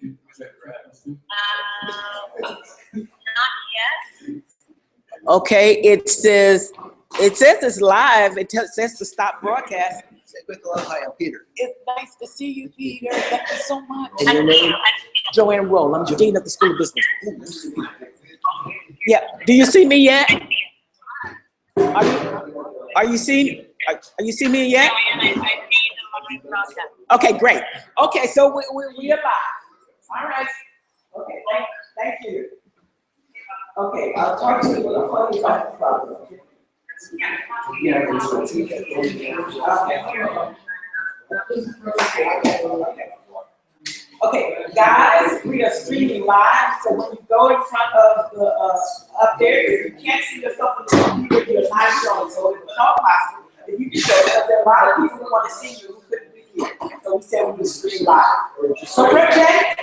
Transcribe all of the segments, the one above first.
Not yet. Okay, it says it's live. It says to stop broadcast. Hi, I'm Peter. It's nice to see you, Peter. Thank you so much. And your name? Joanne Roll. I'm Dean of the School of Business. Yeah. Do you see me yet? Are you seeing me yet? Okay, great. Okay, so we are live. All right. Okay, thank you. Okay, I'll talk to you about the problem. Okay, guys, we are streaming live, so when you go in front of the up there, if you can't see yourself on the computer, you're not showing. So if it's all possible, if you can show, because there are a lot of people who want to see you who couldn't be here. So we said we would stream live. So project.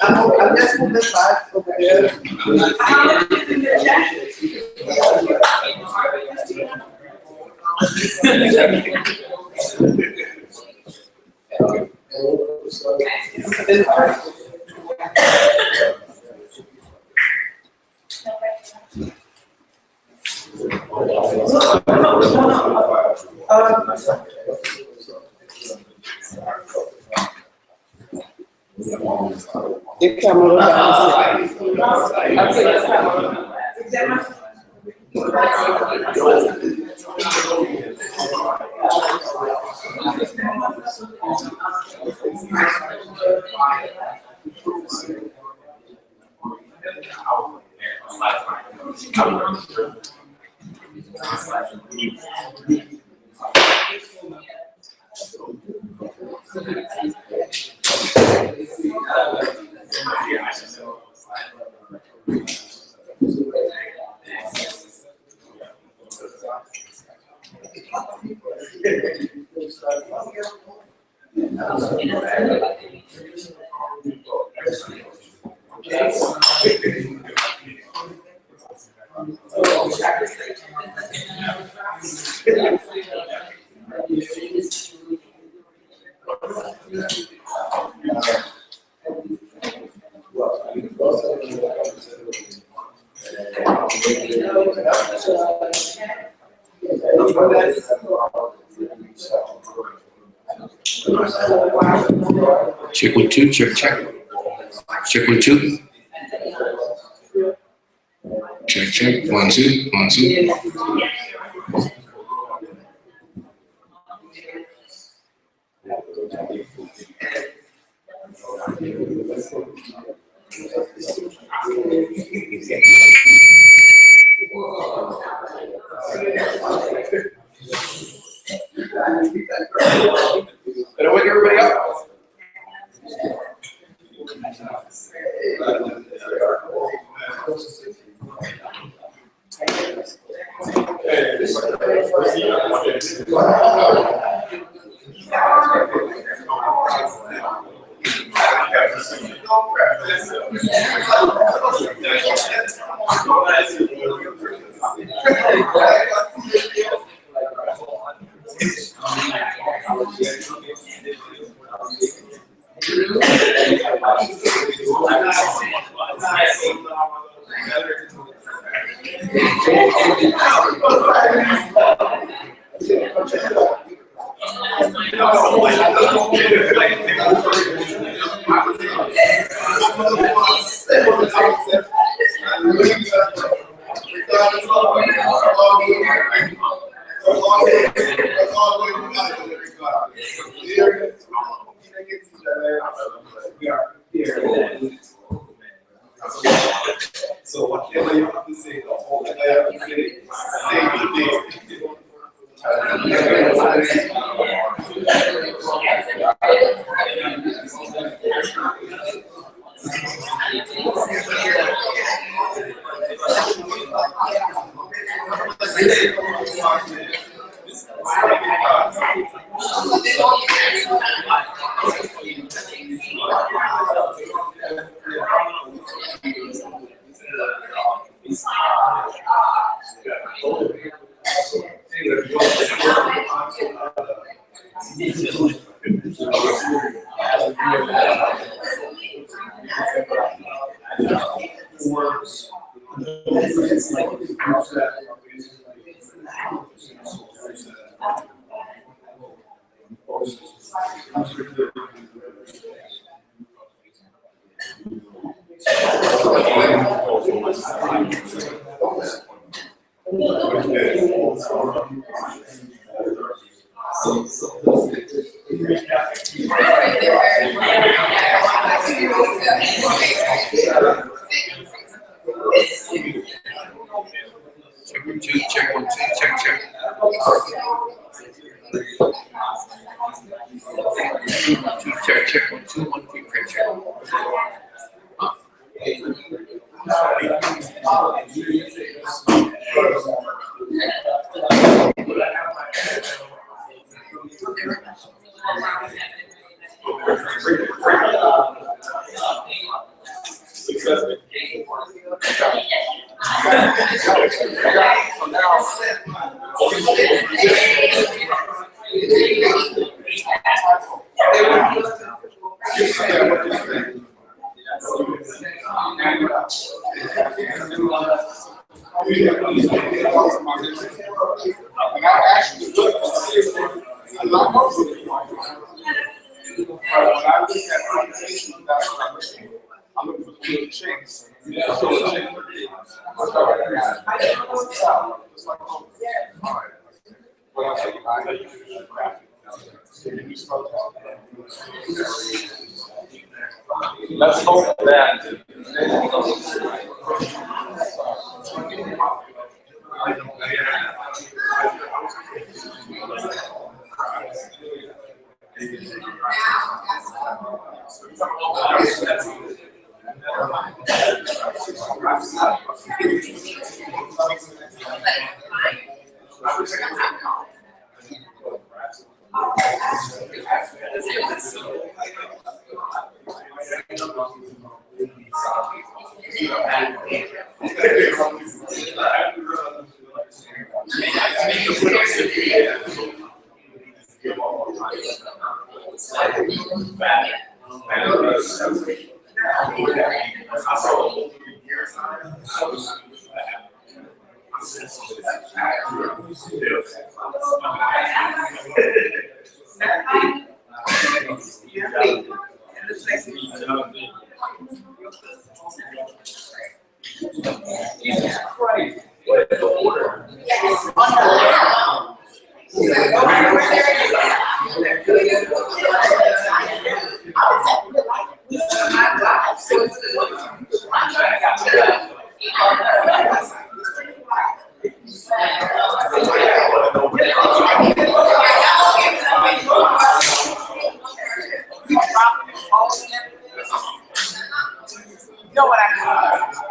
I'm just moving back over there. Check with two, check. Check with two. Check. 1, 2, 1, 2. Better wake everybody up. So whatever you have to say, the whole thing I have to say today. Check 1 2, check. Check 1 2 1 2 check. Let's hope that. Jesus Christ. What is the order? You know what I mean?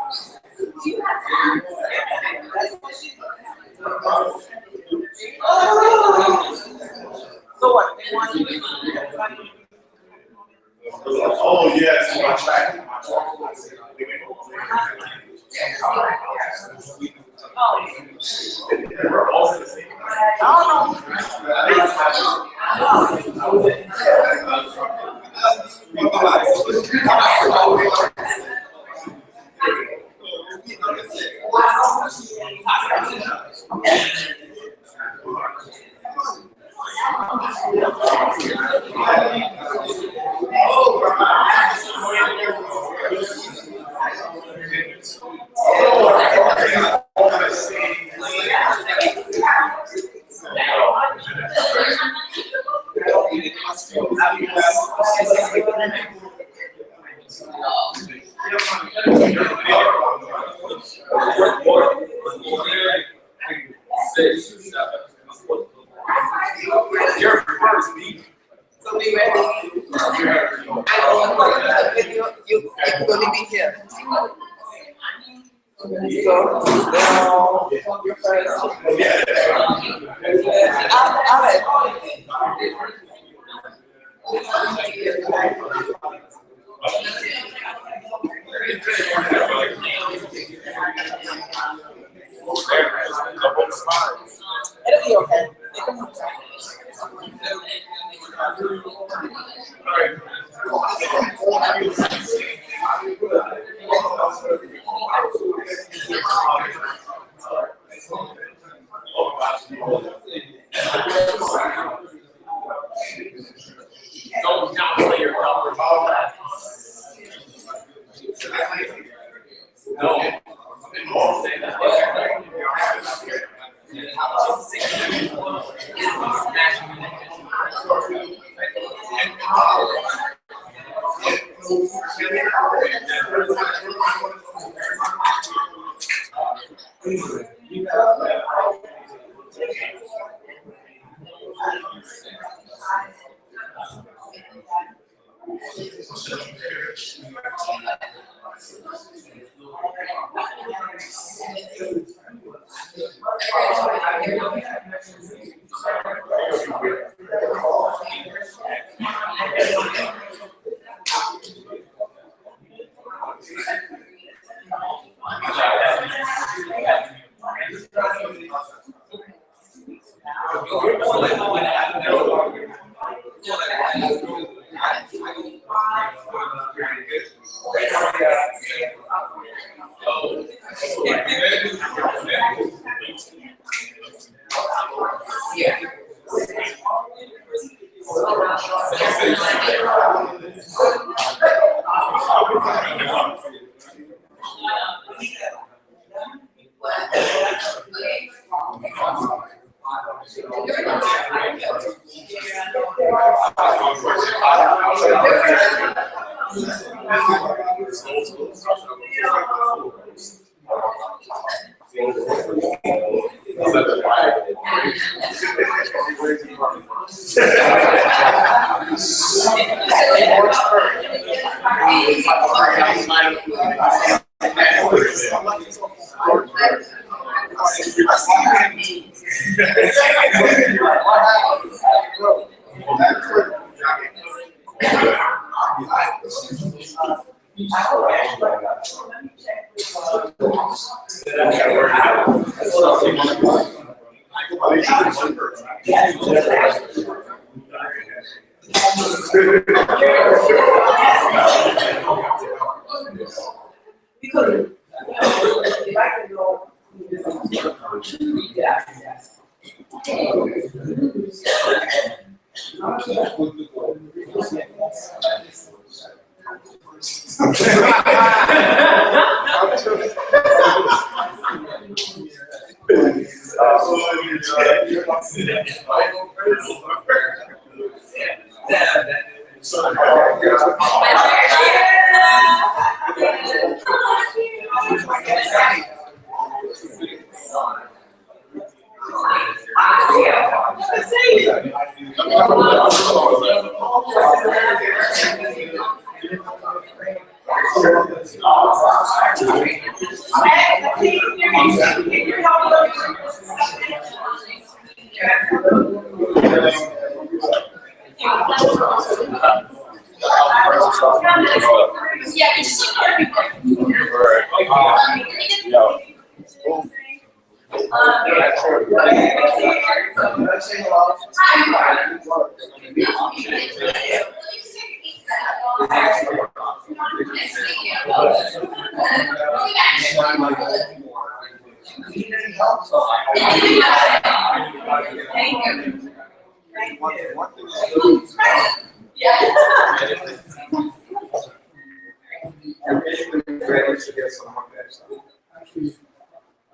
So what? They want you to Oh, yes, my track. Your first beat. So we ready? I don't want the video. It's going to be here. So, It'll be okay.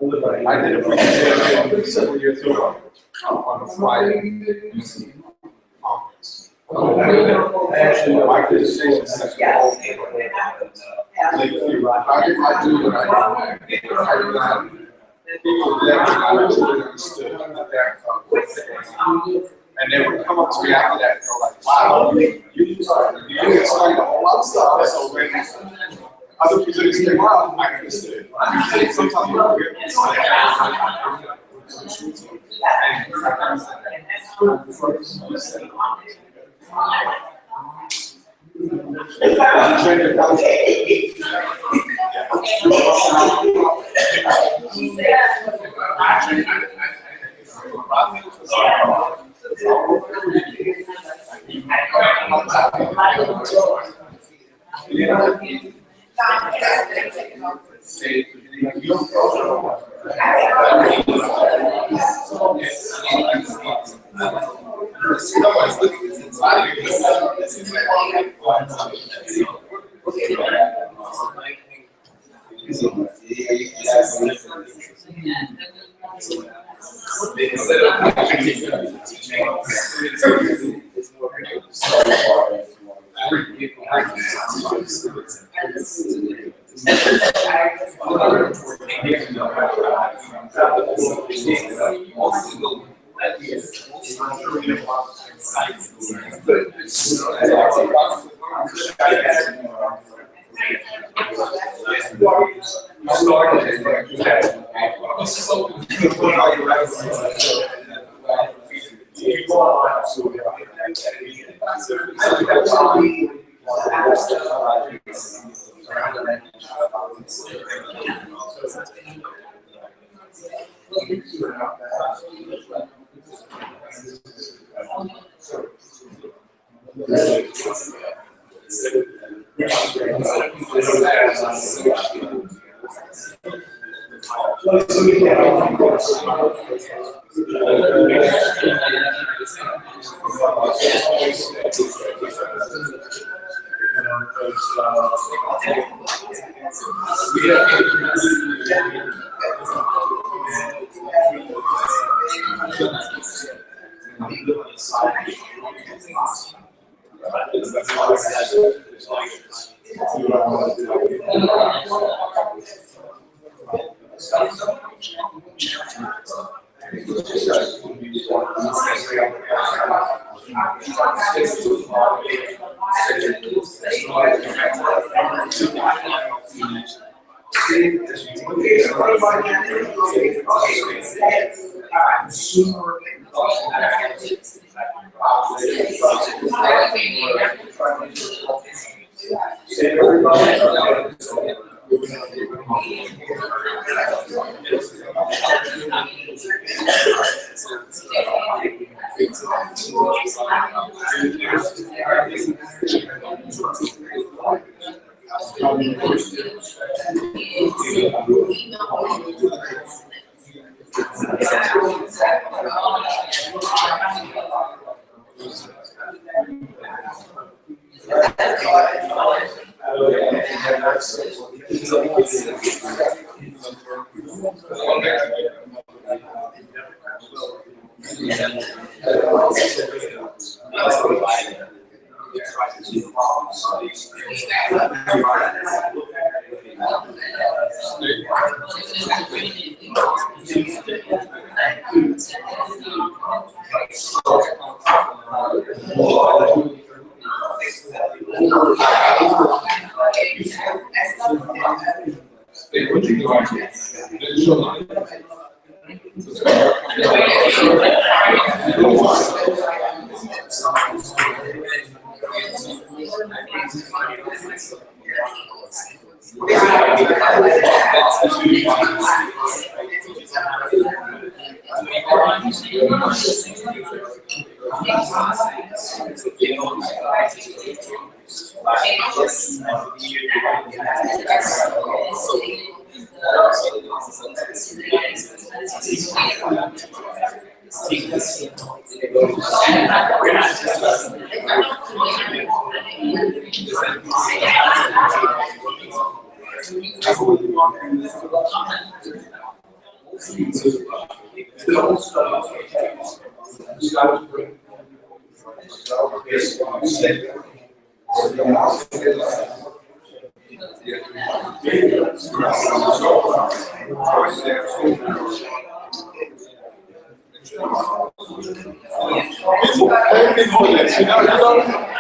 I did a presentation several years ago on a Friday conference. Actually, my presentation is such a whole thing. I did what I do not. People that understood that. And they would come up to me after that and go like, wow, you explained a whole lot of stuff. So Other presenters came out, I can say, sometimes you hear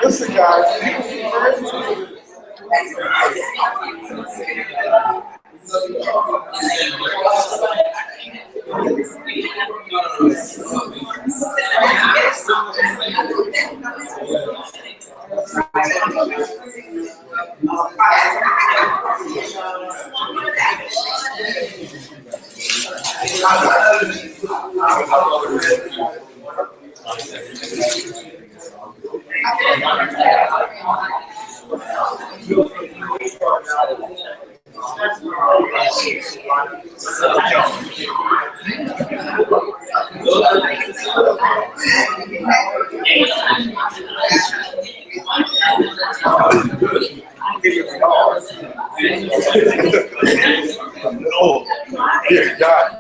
Listen, guys. Oh, dear God.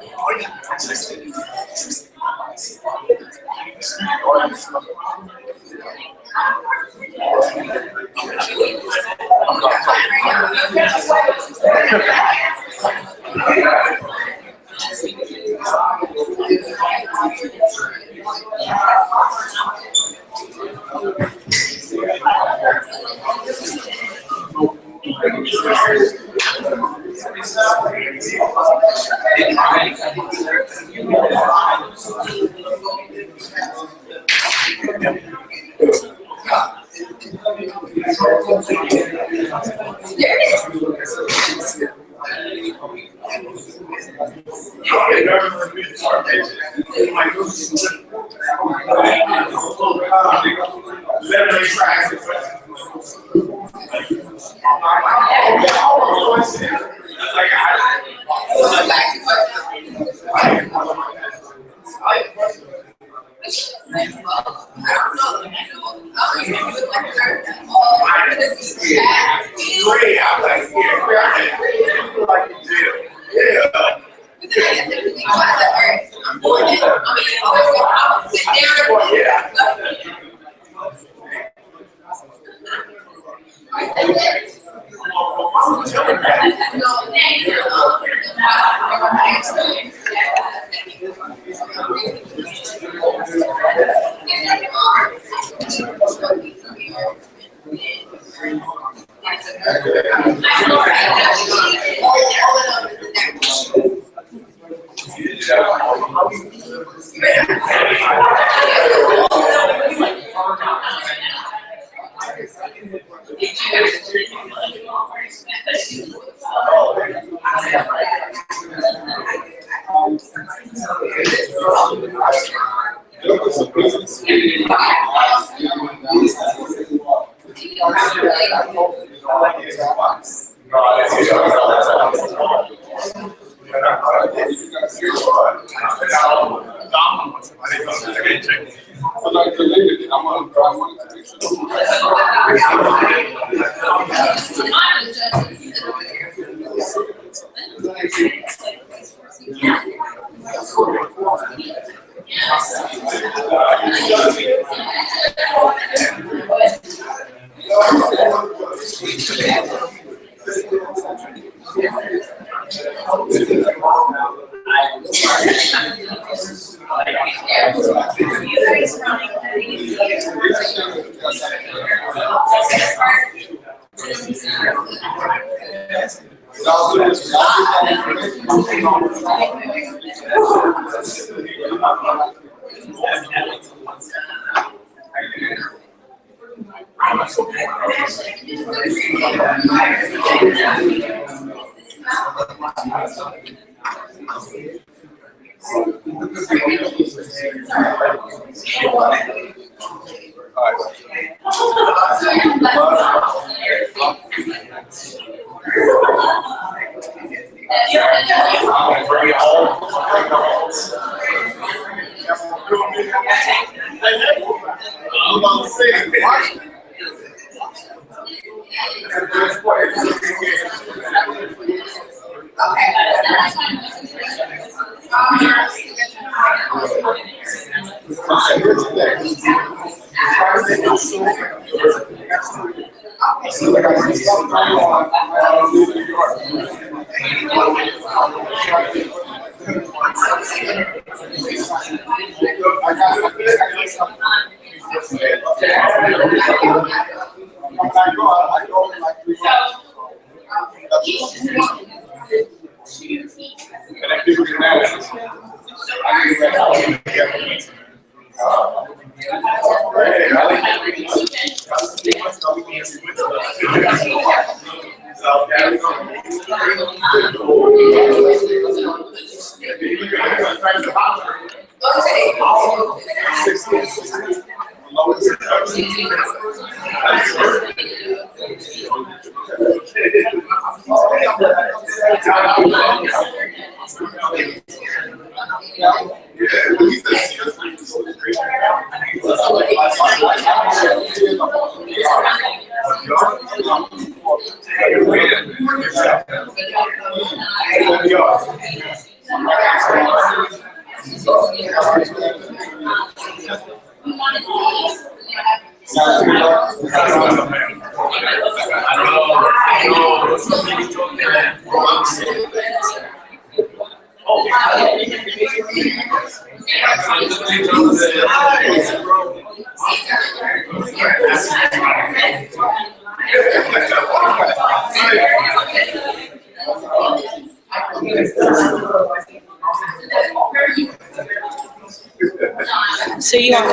So you have.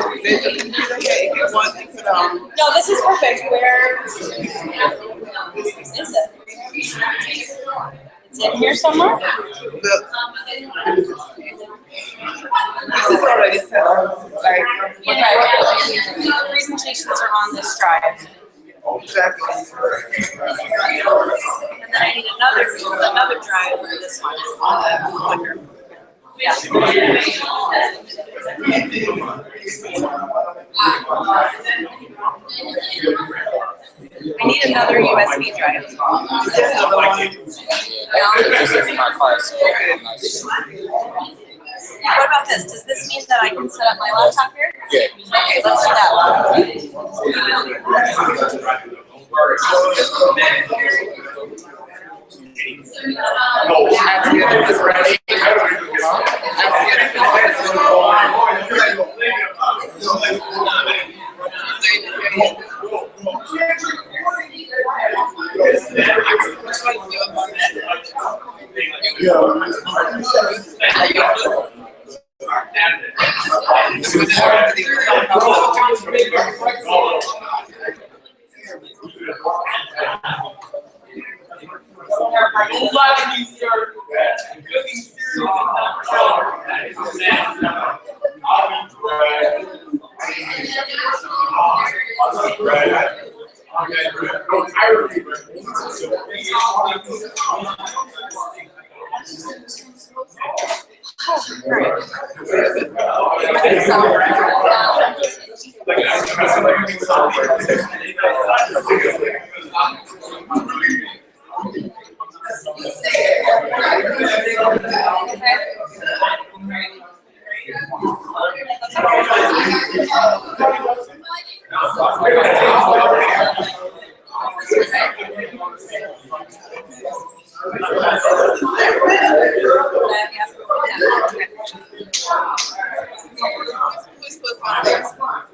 No, this is perfect. Where is it? It's in here somewhere? This is already set up, like. The presentations are on this drive. Exactly. And then I need another drive for this one. On the clicker. Yeah. I need another USB drive. This is my class. What about this? Does this mean that I can set up my laptop here? Yeah. Okay, let's do that.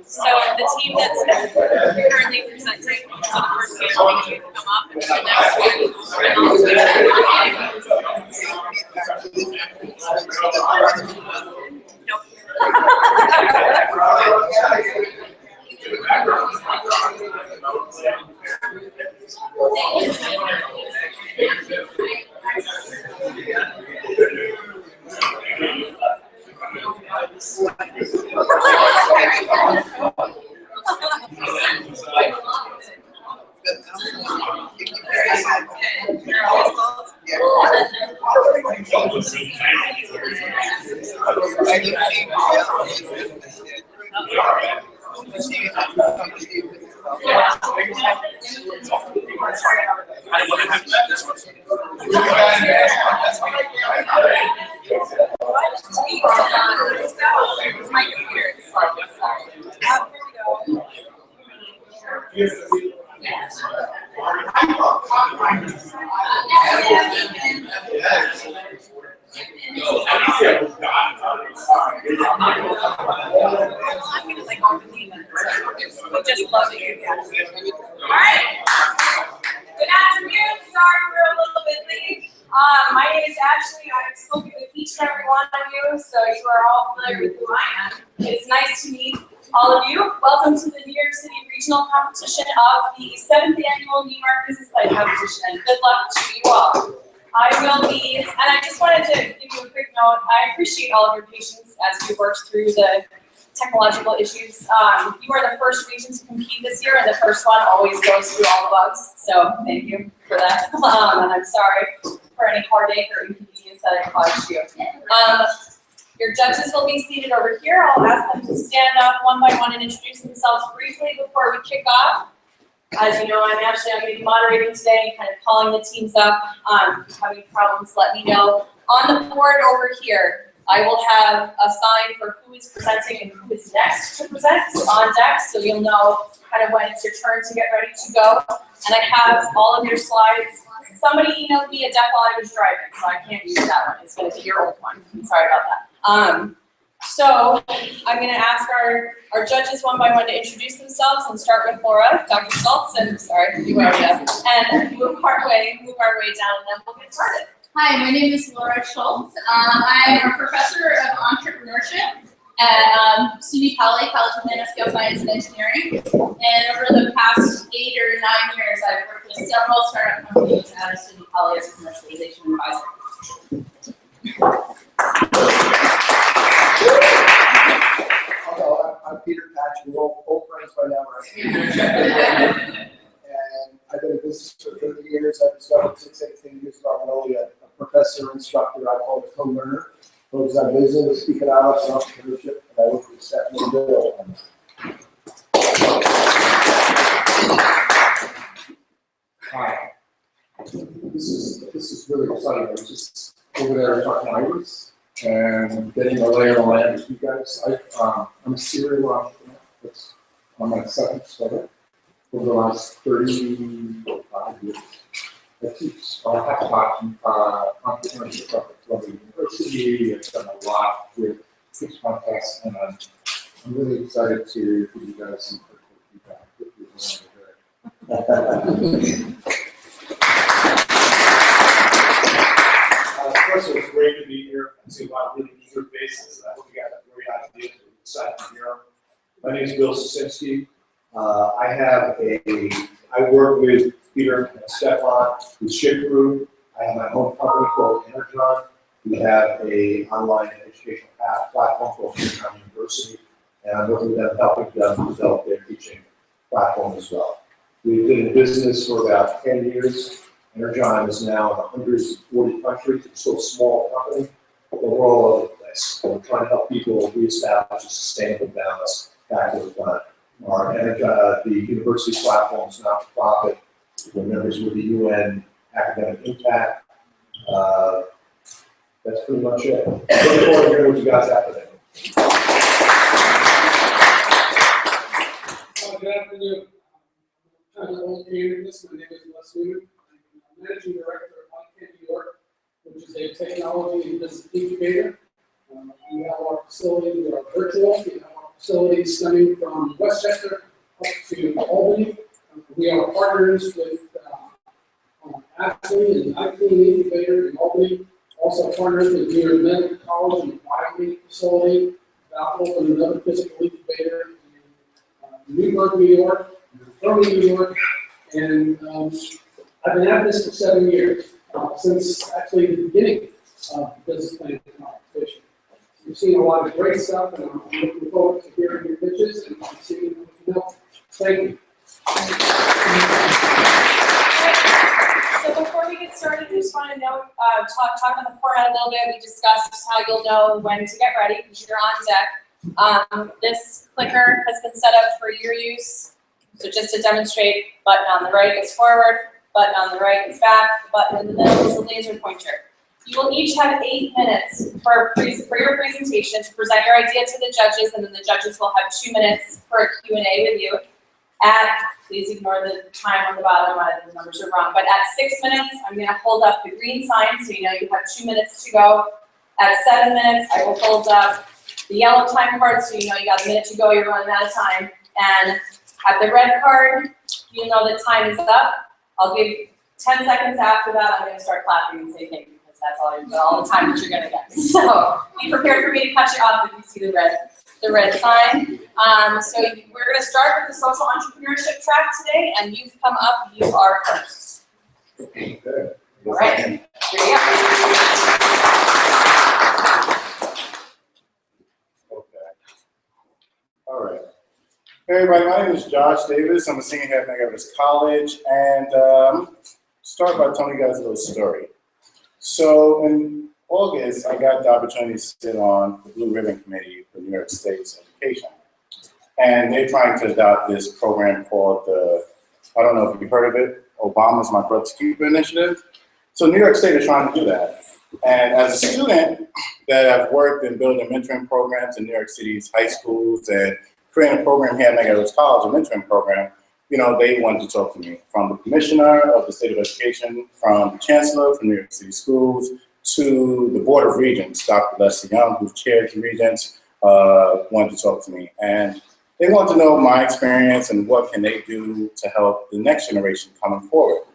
So the team that's currently presenting, so the first game will come up, and the next one, and my computer. We just love you. All right. Good afternoon. Sorry we're a little bit late. My name is Ashley. I've spoken with so you are all familiar with who I am. It's nice to meet all of you. Welcome to the New York City Regional Competition of the 7th Annual New York Business Plan Competition, and good luck to you all. I will be, and I just wanted to give you a quick note. I appreciate all of your patience as we worked through the technological issues. You are the first region to compete this year, and the first one always goes through all the bugs. So thank you for that. And I'm sorry for any heartache or inconvenience that I caused you. Your judges will be seated over here. I'll ask them to stand up one by one and introduce themselves briefly before we kick off. As you know, I'm going to be moderating today and kind of calling the teams up. If you have any problems, let me know. On the board over here, I will have a sign for who is presenting and who is next to present on deck, so you'll know kind of when it's your turn to get ready to go. And I have all of your slides. Somebody emailed me a deck while I was driving, so I can't use that one. It's going to be your old one. I'm sorry about that. So I'm going to ask our judges one by one to introduce themselves and start with Laura, Dr. Schultz, and sorry, you already have, and move our way down, and then we'll get started. Hi, my name is Laura Schultz. I'm a professor of entrepreneurship at SUNY College of Nanoscale Science and Engineering. And over the past 8 or 9 years, I've worked with several startup companies at SUNY College as a commercialization advisor. Hello, I'm Peter Patch. We're old friends by now, right? And I've been in business for 30 years. I've started 18 years ago. I'm really a professor, instructor. I call it co-learner. Focus on business, economics, and entrepreneurship. And I work with Stephanie and Bill. Hi. This is really exciting. I was just over there talking to Iris and getting a lay of the land with you guys. I'm a serial entrepreneur. I'm my second startup. Over the last 35 years, I teach. I have taught entrepreneurship at Columbia University. I've done a lot with pitch contests, and I'm really excited to give you guys some feedback. First, it was great to be here and see a lot of really eager faces, and I hope you got a great idea to decide to hear. My name is Bill Sasinski. I work with Peter and Stefan with Ship Group. I have my own company called Energon. We have an online educational platform called Energon University, and I'm working with them, helping them develop their teaching platform as well. We've been in business for about 10 years. Energon is now in 140 countries. It's still a small company, but we're all over the place. We're trying to help people reestablish a sustainable balance back to the planet. The university platform is not for profit. We're members with the UN Academic Impact. That's pretty much it. Looking forward to hearing what you guys have today. Good afternoon. I'm kind of old in this. My name is Les Newman. I'm Managing Director of ICANN New York, which is a technology and business incubator. We have our facilities that are virtual. We have our facilities stemming from Westchester up to Albany. We are partners with Ashley and ICANN Incubator in Albany. Also partners with Medgar Evers College and Wyoming facility. About to open another physical incubator in Newburgh, New York, Fermi, New York, and I've been at this for 7 years, since actually the beginning of the business plan competition. We've seen a lot of great stuff, and I'm looking forward to hearing your pitches and seeing what you know. Thank you. So before we get started, I just want to note, talk about the format a little bit. We discussed how you'll know when to get ready because you're on deck. This clicker has been set up for your use. So just to demonstrate, button on the right is forward, button on the right is back, the button in the middle is the laser pointer. You will each have 8 minutes for your presentation to present your idea to the judges, and then the judges will have 2 minutes for a Q&A with you. Please ignore the time on the bottom, the numbers are wrong, but at 6 minutes, I'm going to hold up the green sign so you know you have 2 minutes to go. At 7 minutes, I will hold up the yellow time card so you know you got a minute to go, you're running out of time. And at the red card, you know that time is up. I'll give 10 seconds after that, I'm going to start clapping and say thank you because that's all the time that you're gonna get. So be prepared for me to cut you off if you see the red sign. So we're gonna start with the social entrepreneurship track today, and you've come up, you are first. Okay. All right, here you go. Okay. All right. Hey everybody, my name is Josh Davis. I'm a senior here at Medgar Evers College, and start by telling you guys a little story. So in August, I got the opportunity to sit on the Blue Ribbon Committee for New York State's education. And they're trying to adopt this program called I don't know if you've heard of it, Obama's My Brother's Keeper initiative. So New York State is trying to do that. And as a student that have worked in building mentoring programs in New York City's high schools and creating a program here at Medgar Evers College, a mentoring program, you know, they wanted to talk to me, from the commissioner of the State of Education, from the chancellor from New York City Schools, to the Board of Regents, Dr. Leslie Young, who chairs the Regents, wanted to talk to me. And they want to know my experience and what can they do to help the next generation coming forward.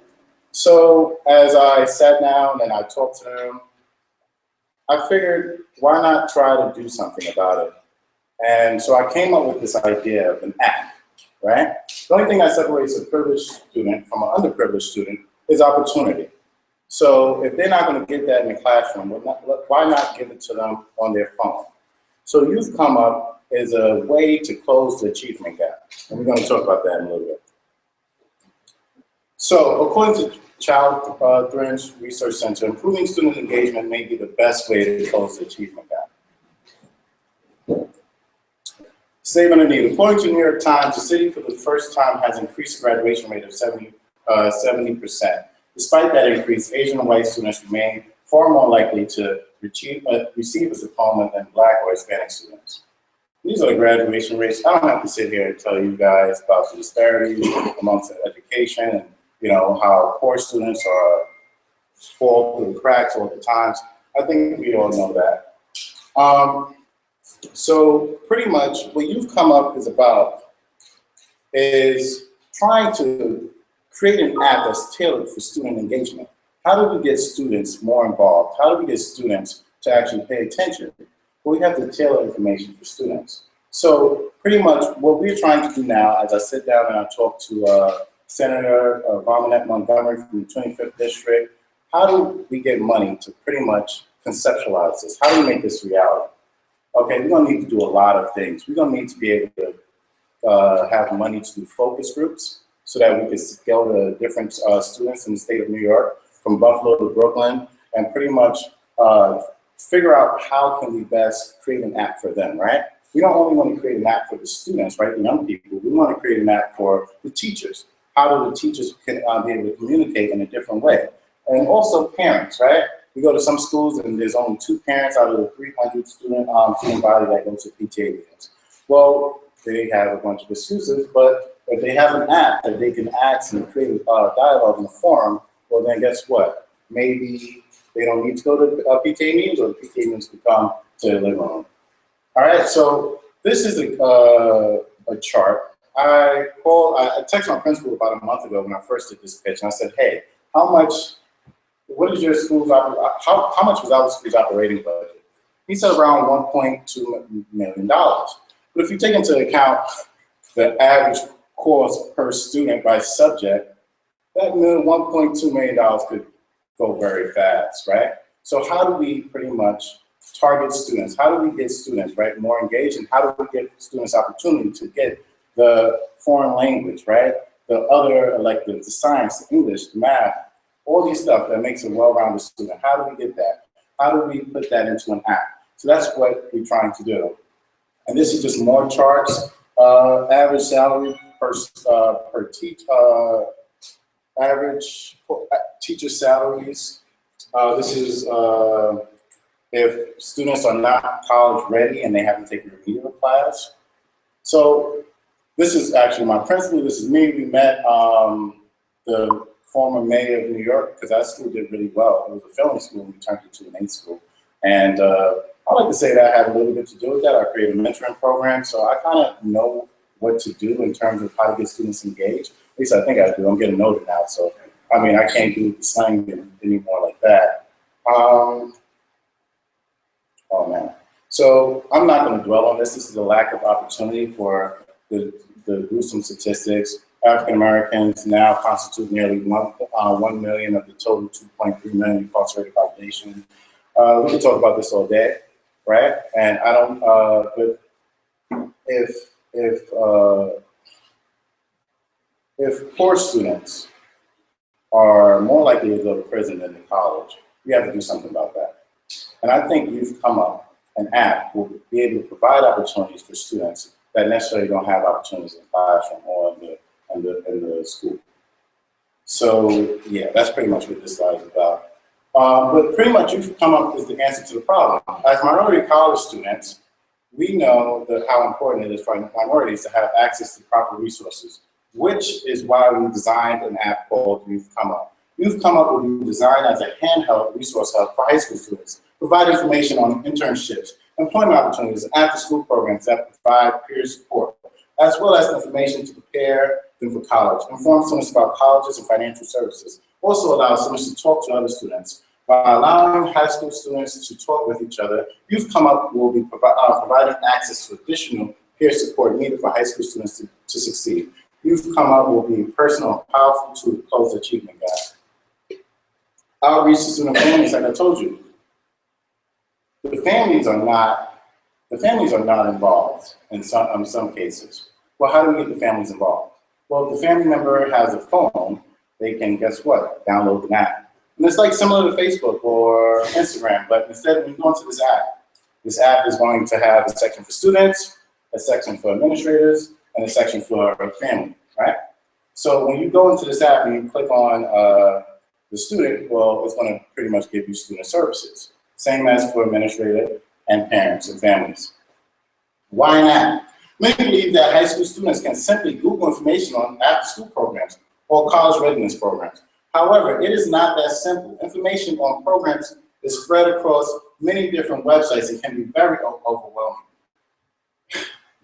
So as I sat down and I talked to them, I figured, why not try to do something about it? And so I came up with this idea of an app, right? The only thing that separates a privileged student from an underprivileged student is opportunity. So if they're not going to get that in the classroom, why not give it to them on their phone? So Youth Come Up is a way to close the achievement gap. And we're going to talk about that in a little bit. So according to Children's Research Center, improving student engagement may be the best way to close the achievement gap. Statement of need. According to New York Times, the city for the first time has increased the graduation rate of 70%. Despite that increase, Asian and white students remain far more likely to receive a diploma than Black or Hispanic students. These are the graduation rates. I don't have to sit here and tell you guys about the disparities amongst education and, you know, how poor students fall through the cracks all the times. I think we all know that. So pretty much what You've Come Up is about is trying to create an app that's tailored for student engagement. How do we get students more involved? How do we get students to actually pay attention? Well, we have to tailor information for students. So pretty much what we're trying to do now, as I sit down and I talk to Senator Vominette Montgomery from the 25th District, how do we get money to pretty much conceptualize this? How do we make this reality? Okay, we're gonna need to do a lot of things. We're gonna need to be able to have money to do focus groups so that we can scale the different students in the state of New York, from Buffalo to Brooklyn, and pretty much figure out how can we best create an app for them, right? We don't only want to create an app for the students, right, the young people. We want to create an app for the teachers. How do the teachers can be able to communicate in a different way? And also parents, right? We go to some schools and there's only 2 parents out of the 300 student body that goes to PTA meetings. Well, they have a bunch of excuses, but if they have an app that they can ask and create a dialogue in the forum, well then guess what? Maybe they don't need to go to PTA meetings, or the PTA meetings could come to their living room. All right, so this is a chart. I texted my principal about a month ago when I first did this pitch, and I said, hey, what is your school's, how much was our school's operating budget? He said around $1.2 million. But if you take into account the average cost per student by subject, that $1.2 million could go very fast, right? So how do we pretty much target students? How do we get students, right, more engaged? And how do we give students opportunity to get the foreign language, right? The other electives, the science, the English, the math, all these stuff that makes a well-rounded student. How do we get that? How do we put that into an app? So that's what we're trying to do. And this is just more charts. Average salary per teacher, average teacher salaries. This is if students are not college ready and they haven't taken a remedial class. So this is actually my principal. This is me. We met the former mayor of New York, because that school did really well. It was a filming school, and we turned it to an 8 school. And I like to say that I had a little bit to do with that. I created a mentoring program, so I kind of know what to do in terms of how to get students engaged. At least I think I do. I'm getting older now, so I mean, I can't do the slang anymore like that. Oh man. So I'm not going to dwell on this. This is a lack of opportunity for the gruesome statistics. African Americans now constitute nearly 1 million of the total 2.3 million incarcerated population. We can talk about this all day, right? And I don't, but if poor students are more likely to go to prison than to college, we have to do something about that. And I think you've come up, an app will be able to provide opportunities for students that necessarily don't have opportunities in the classroom or in the school. So yeah, that's pretty much what this slide is about. But pretty much you've come up with the answer to the problem. As minority college students, we know how important it is for minorities to have access to proper resources, which is why we designed an app called Youth Come Up. Youth Come Up will be designed as a handheld resource hub for high school students, provide information on internships, employment opportunities, and after-school programs that provide peer support, as well as information to prepare them for college, inform students about colleges and financial services, also allow students to talk to other students. By allowing high school students to talk with each other, Youth Come Up will be providing access to additional peer support needed for high school students to succeed. Youth Come Up will be a personal and powerful tool to close the achievement gap. Outreach to student families, like I told you, the families are not involved in some cases. Well, how do we get the families involved? Well, if the family member has a phone, they can, guess what, download an app. And it's like similar to Facebook or Instagram, but instead when you go into this app is going to have a section for students, a section for administrators, and a section for family, right? So when you go into this app and you click on the student, well, it's going to pretty much give you student services. Same as for administrator and parents and families. Why not? Many believe that high school students can simply Google information on after-school programs or college readiness programs. However, it is not that simple. Information on programs is spread across many different websites and can be very overwhelming.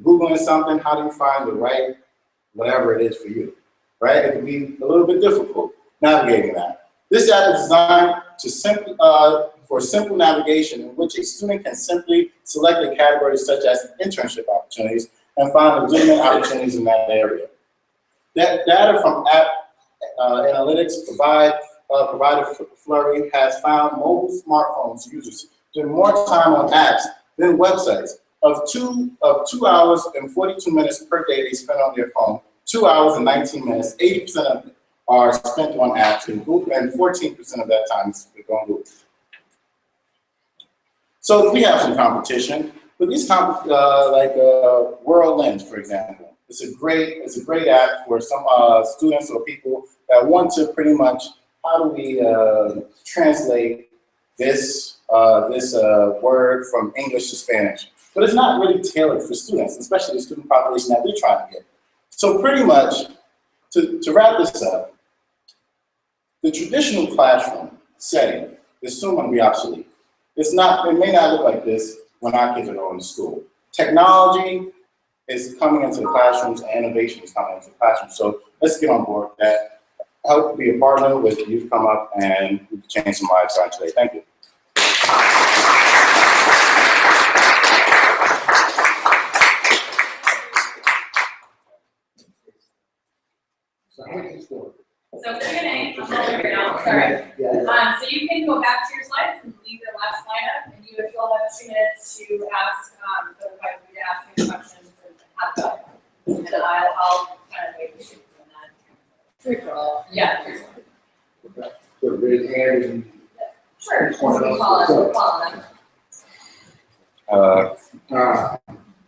Googling something, how do you find the right, whatever it is for you, right? It can be a little bit difficult navigating that. This app is designed for simple navigation in which a student can simply select a category such as internship opportunities and find legitimate opportunities in that area. That data from app analytics provided Flurry has found mobile smartphones users spend more time on apps than websites. Of 2 hours and 42 minutes per day they spend on their phone, 2 hours and 19 minutes, 80% of them are spent on apps in Google, and 14% of that time is spent on Google. So we have some competition, but these like World Lens, for example, it's a great app for some students or people that want to pretty much, how do we translate this word from English to Spanish? But it's not really tailored for students, especially the student population that we're trying to get. So pretty much, to wrap this up, the traditional classroom setting is soon going to be obsolete. It may not look like this when our kids are going to school. Technology is coming into the classrooms and innovation is coming into the classrooms. So let's get on board with that. Help be a partner with Youth Come Up and we can change some lives on today. Thank you. So how did this work? So Q&A, I'm over here now, sorry. So you can go back to your slides and leave the last slide up, and you would still have 2 minutes to ask, so if I could ask any questions and have that. And I'll kind of wait for you on that. Free for all. Yeah. The red hand and Sure, we'll call them.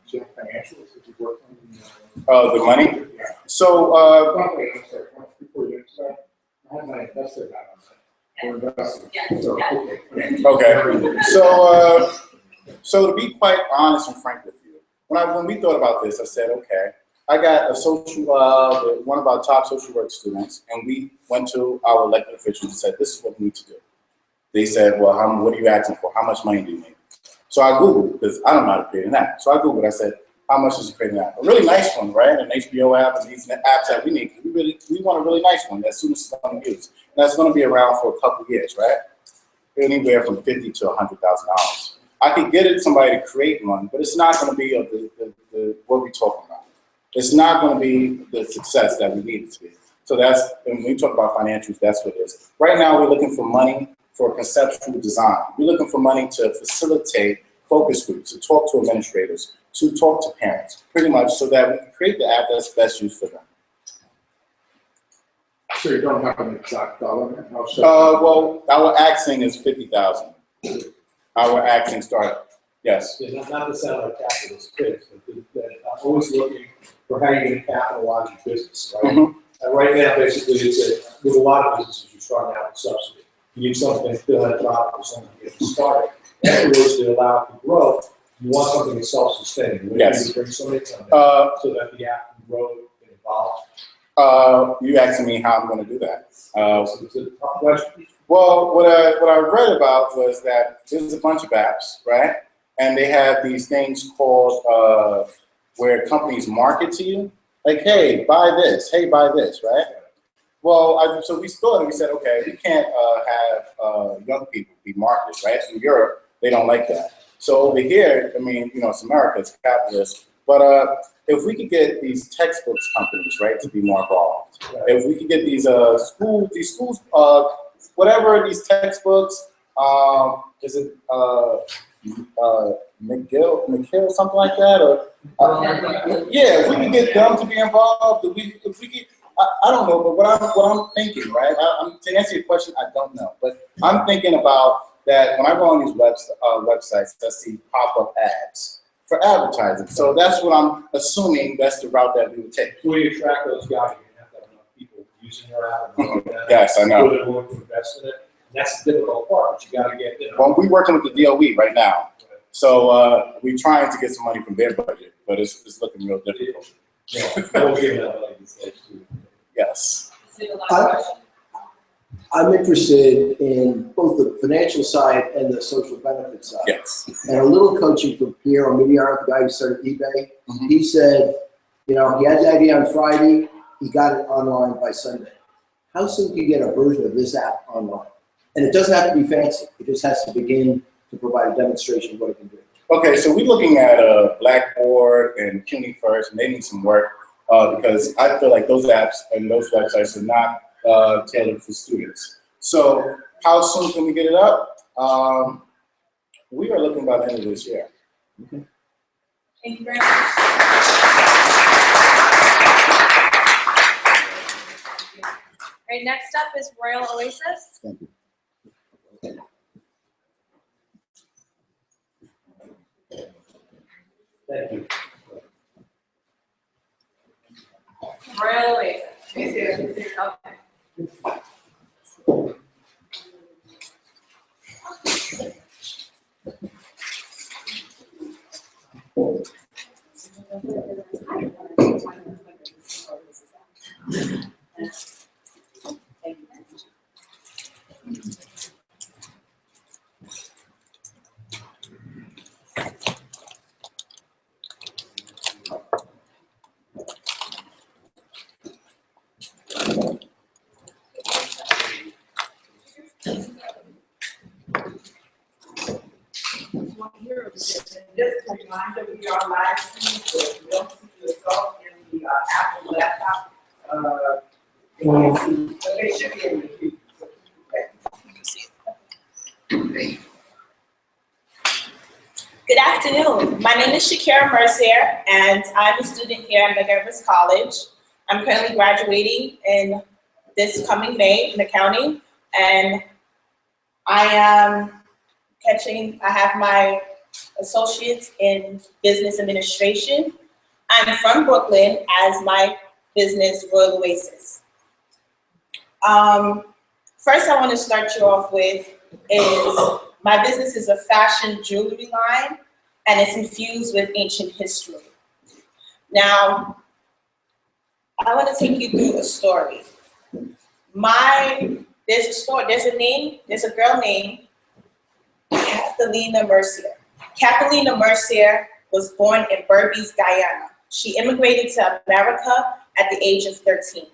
Jeff Financials, if you work on The money? yeah. So, Wait, I'm sorry, before you start, I have my investor hat on. We're investing. Yes, So, yes. okay. so to be quite honest and frank with you, when we thought about this, I said, okay, I got a one of our top social work students, and we went to our elected officials and said, this is what we need to do. They said, well, what are you asking for? How much money do you need? So I Googled, because I don't know how to create an app. So I Googled, I said, how much is it creating an app? A really nice one, right? An HBO app and these apps that we need. We want a really nice one that students are going to use. And that's going to be around for a couple of years, right? anywhere from $50,000 to $100,000. I could get it somebody to create one, but it's not going to be of the what we're talking about. It's not going to be the success that we need it to be. So that's, when we talk about financials, that's what it is. Right now, we're looking for money for conceptual design. We're looking for money to facilitate focus groups, to talk to administrators, to talk to parents, pretty much so that we can create the app that's best used for them. So you don't have an exact dollar amount? Well, our axing is 50,000. Our axing start, yes. Yeah, not to sound like capitalist kids, but I'm always looking for how you're gonna capitalize your business, right? Mhm. And right now, basically, with a lot of businesses, you're starting out with subsidy. You need something philanthropic or something to get started. Afterwards, to allow it to grow, you want something that's self-sustaining. Where Yes. you bring some income in, so that the app can grow and evolve. You asking me how I'm going to do that? So it's a tough question. Well, what I read about was that there's a bunch of apps, right? And they have these things called where companies market to you, like, hey, buy this, right? Well, so we thought, and we said, okay, we can't have young people be marketed, right? In Europe, they don't like that. So over here, I mean, you know, it's America, it's capitalist, but if we could get these textbooks companies, right, to be more involved, if we could get these schools, whatever these textbooks, is it McGill, something like that, or yeah, if we can get them to be involved, if we could, I don't know, but what I'm thinking, right? To answer your question, I don't know, but I'm thinking about that when I go on these websites, I see pop-up ads for advertising. So that's what I'm assuming that's the route that we would take. Before you attract those guys, you're gonna have to have enough people using your app. And Yes, I know. People that are willing to invest in it. And that's the difficult part, but you gotta get, you know. Well, we're working with the DOE right now. So we're trying to get some money from their budget, but it's looking real difficult. Yeah, we'll give that money these days too. Yes. I'm interested in both the financial side and the social benefit side. Yes. And a little coaching from Pierre Medgar, the guy who started eBay. Mhm. He said, you know, he had the idea on Friday, he got it online by Sunday. How soon can you get a version of this app online? And it doesn't have to be fancy. It just has to begin to provide a demonstration of what it can do. Okay, so we're looking at Blackboard and CUNY first, and they need some work because I feel like those apps and those websites are not tailored for students. So how soon can we get it up? We are looking by the end of this year. Thank you very much. All right, next up is Royal Oasis. Thank you. Thank you. Royal Oasis. Okay. Just a reminder, we are live streaming, so if you don't see yourself in the Apple laptop, you can see, but they should be able to see. Good afternoon. My name is Shakira Mercier, and I'm a student here at Medgar Evers College. I'm currently graduating in this coming May in accounting, and I have my associates in business administration. I'm from Brooklyn as my business, Royal Oasis. First, I want to start you off with is my business is a fashion jewelry line, and it's infused with ancient history. Now, I want to take you through a story. There's a girl named Catalina Mercier. Catalina Mercier was born in Berbice, Guyana. She immigrated to America at the age of 13.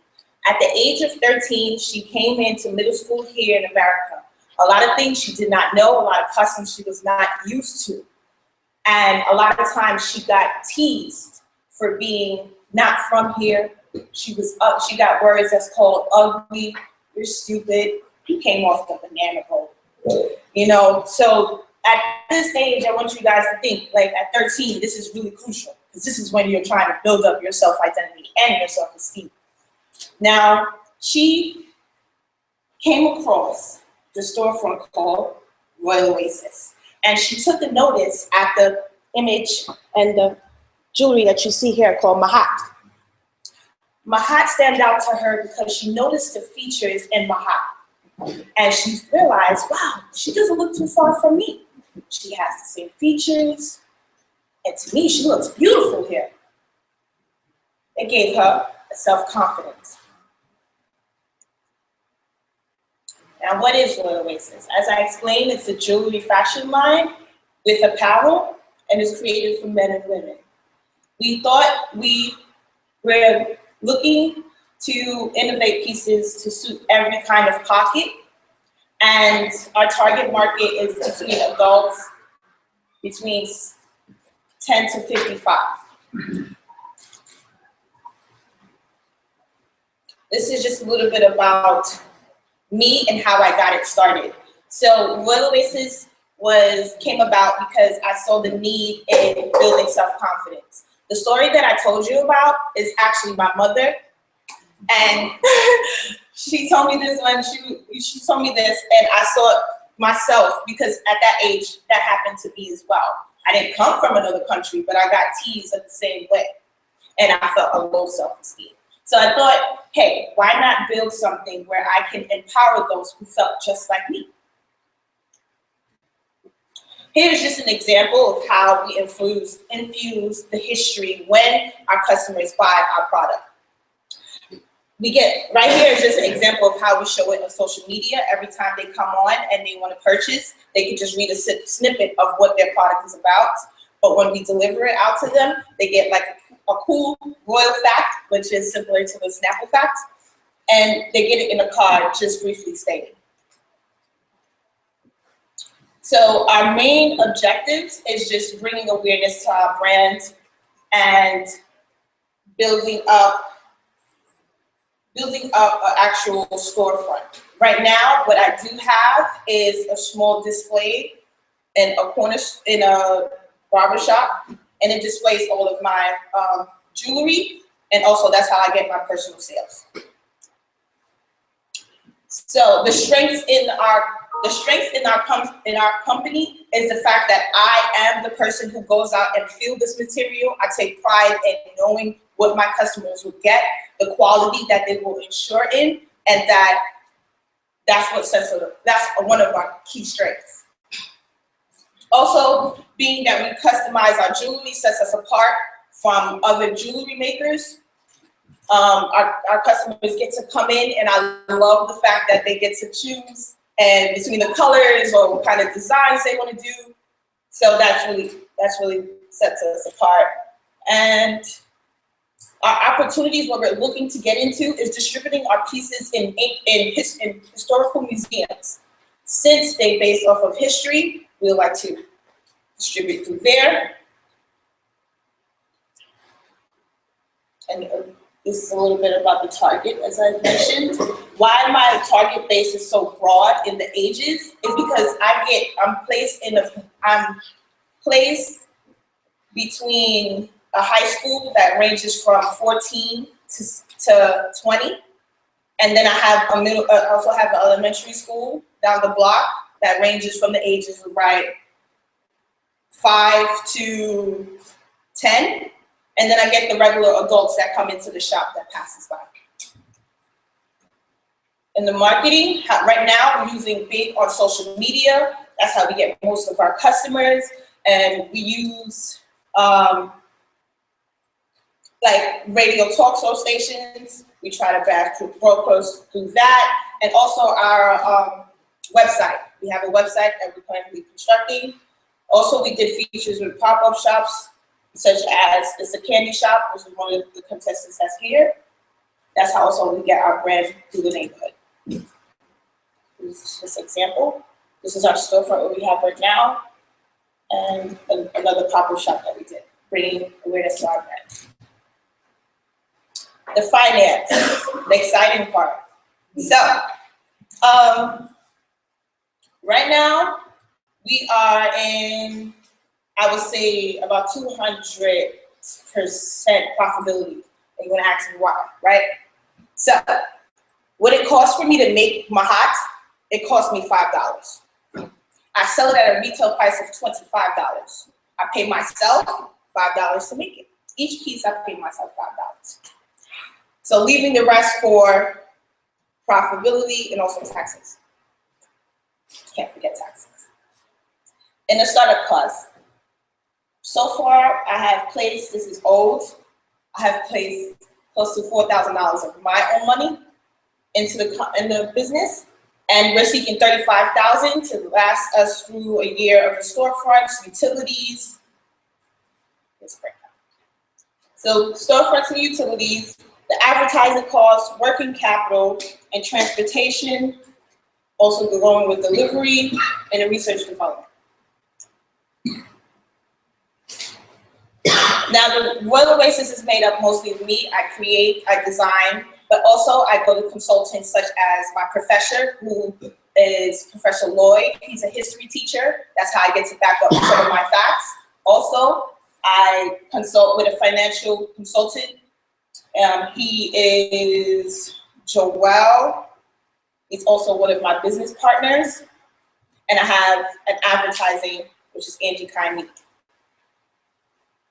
At the age of 13, she came into middle school here in America. A lot of things she did not know, a lot of customs she was not used to. And a lot of times she got teased for being not from here. She got words that's called ugly, you're stupid, you came off the banana boat. You know, so at this age, I want you guys to think, like at 13, this is really crucial, because this is when you're trying to build up your self-identity and your self-esteem. Now, she came across the storefront called Royal Oasis, and she took a notice at the image and the jewelry that you see here called Mahat. Mahat stands out to her because she noticed the features in Mahat, and she realized, wow, she doesn't look too far from me. She has the same features, and to me, she looks beautiful here. It gave her a self-confidence. Now, what is Royal Oasis? As I explained, it's a jewelry fashion line with apparel, and it's created for men and women. We thought we were looking to innovate pieces to suit every kind of pocket, and our target market is between adults between 10 to 55. This is just a little bit about me and how I got it started. So Royal Oasis came about because I saw the need in building self-confidence. The story that I told you about is actually my mother, and she told me this when she told me this, and I saw it myself, because at that age that happened to me as well. I didn't come from another country, but I got teased in the same way, and I felt a low self-esteem. So I thought, hey, why not build something where I can empower those who felt just like me? Here's just an example of how we infuse the history when our customers buy our product. We get, right here is just an example of how we show it on social media. Every time they come on and they want to purchase, they can just read a snippet of what their product is about. But when we deliver it out to them, they get like a cool royal fact, which is similar to the Snapple fact, and they get it in a card just briefly stated. So our main objectives is just bringing awareness to our brand and building up an actual storefront. Right now, what I do have is a small display in a barbershop, and it displays all of my jewelry, and also that's how I get my personal sales. So the strengths in our company is the fact that I am the person who goes out and feels this material. I take pride in knowing what my customers will get, the quality that they will insure in, and that's one of our key strengths. Also, being that we customize our jewelry sets us apart from other jewelry makers. Our customers get to come in, and I love the fact that they get to choose and between the colors or what kind of designs they want to do. So that's really sets us apart. And our opportunities, what we're looking to get into, is distributing our pieces in historical museums. Since they base off of history, we would like to distribute through there. And this is a little bit about the target, as I mentioned. Why my target base is so broad in the ages is because I'm placed between a high school that ranges from 14 to 20, and then I also have an elementary school down the block that ranges from the ages of 5 to 10. And then I get the regular adults that come into the shop that passes by. In the marketing, right now we're using big on social media. That's how we get most of our customers. And we use like radio talk show stations. We try to back through brokers through that. And also our website. We have a website that we're currently constructing. Also, we did features with pop-up shops, such as it's a candy shop, which is one of the contestants that's here. That's how also we get our brand through the neighborhood. This is just an example. This is our storefront what we have right now, and another pop-up shop that we did, bringing awareness to our brand. The finance, the exciting part. So, right now, we are in, I would say, about 200% profitability. And you're gonna ask me why, right? So, what it costs for me to make Mahat, it cost me $5. I sell it at a retail price of $25. I pay myself $5 to make it. Each piece I pay myself $5. So leaving the rest for profitability and also taxes. Can't forget taxes. And the startup cost. So far, I have placed, this is old, I have placed close to $4,000 of my own money into the business, and we're seeking $35,000 to last us through a year of the storefronts, utilities. So storefronts and utilities, the advertising costs, working capital, and transportation, also going with delivery and the research development. Now, the Royal Oasis is made up mostly of me. I create, I design, but also I go to consultants such as my professor, who is Professor Lloyd. He's a history teacher. That's how I get to back up some of my facts. Also, I consult with a financial consultant. He is Joel. He's also one of my business partners. And I have an advertising, which is Angie Kaimi.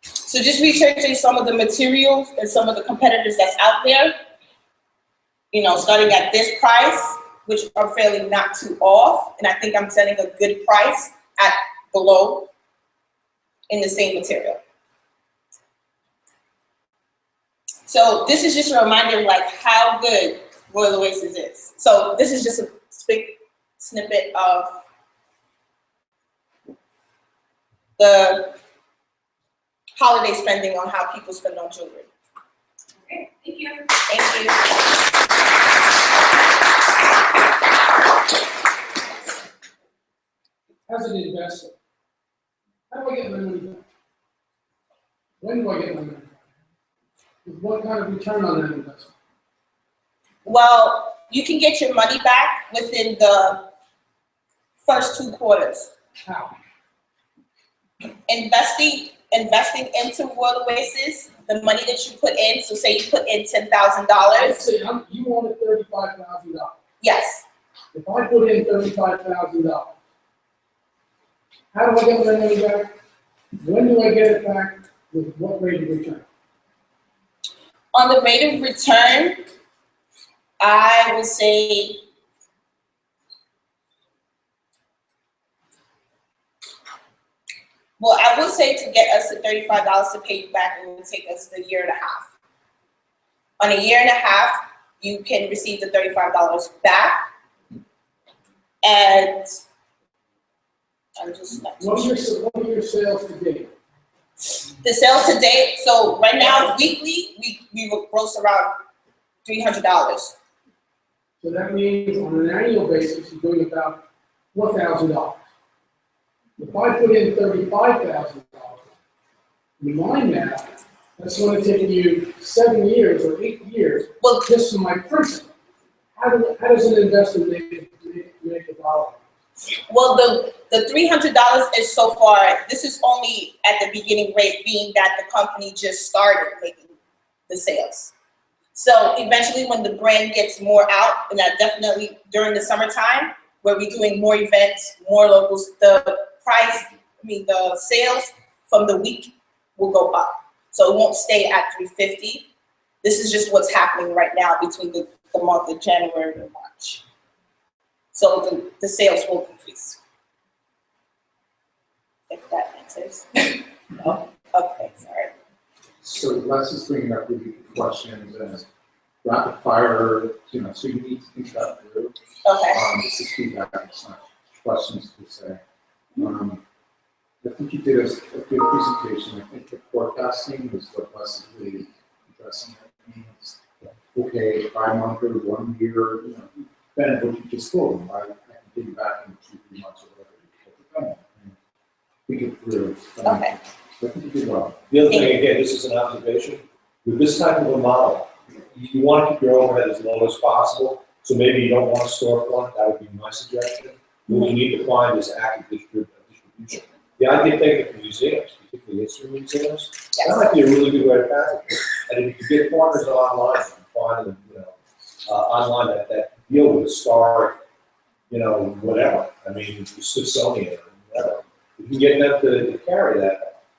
So just researching some of the materials and some of the competitors that's out there, you know, starting at this price, which are fairly not too off, and I think I'm setting a good price at below in the same material. So this is just a reminder of like how good Royal Oasis is. So this is just a quick snippet of the holiday spending on how people spend on jewelry. Okay, thank you. Thank you. As an investor, how do I get my money back? When do I get my money back? What kind of return on that investment? Well, you can get your money back within the first 2 quarters. How? Investing into Royal Oasis, the money that you put in, so say you put in $10,000. Let's say you wanted $35,000. Yes. If I put in $35,000, how do I get my money back? When do I get it back? With what rate of return? On the rate of return, I would say well, I would say to get us to $35 to pay you back, it would take us a year and a half. On a year and a half, you can receive the $35 back, and I'm just not too What are sure. your sales to date? The sales to date, so right now, weekly, we will gross around $300. So that means on an annual basis, you're doing about $4,000. If I put in $35,000, in my math, that's going to take you 7 years or 8 years Well, just for my principal. How does an investor make a dollar? Well, the $300 is so far, this is only at the beginning rate, being that the company just started making the sales. So eventually when the brand gets more out, and that definitely during the summertime, where we're doing more events, more locals, the sales from the week will go up. So it won't stay at $350. This is just what's happening right now between the month of January and March. So the sales will increase. If that answers. No? Okay, sorry. So Les is bringing up really good questions and rapid fire, you know, so you need to think that through. Okay. This is feedback, it's not questions per se. I think you did a good presentation. I think the forecasting is what Les is really addressing. It means, okay, 5 months or 1 year, you know, depending on what you just told them, right? I can piggyback in 2-3 months or whatever. Think it through. Okay. But you did well. The other thing, again, this is an observation, with this type of a model, you want to keep your overhead as low as possible, so maybe you don't want a storefront, that would be my suggestion. What you need to find is active distribution. The idea of taking it to museums, particularly history museums, that might be a really good way to package it. And if you could get partners online, find them, online that deal with historic, whatever. I mean, the Smithsonian or whatever. If you get them to carry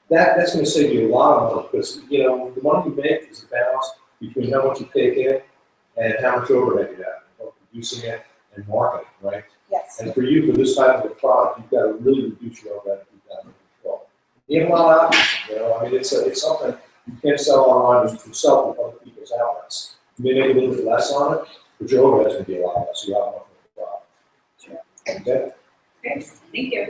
that's going to save you a lot of money, because, the money you make is a balance between how much you take in and how much overhead you have, both producing it and marketing, right? Yes. And for you, for this type of a product, you've got to really reduce your overhead to keep that under control. You have a lot of options, it's something you can't sell online, you can sell from other people's outlets. You may make a little bit less on it, but your overhead's going to be a lot less, so you have much more product. Okay? Great, thank you.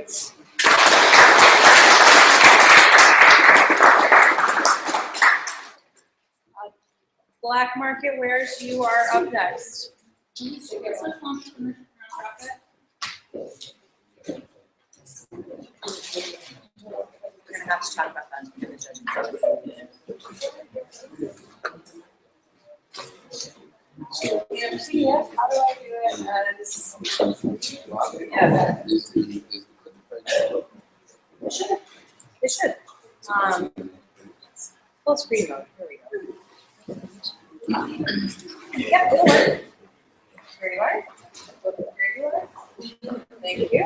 Black Market Wares, you are up next. We're gonna have to talk about that in the judgment. Yeah, how do I do it as? Yeah. It should. Full screen mode, here we go. Yep, it'll work. Here you are. Here you are. Thank you.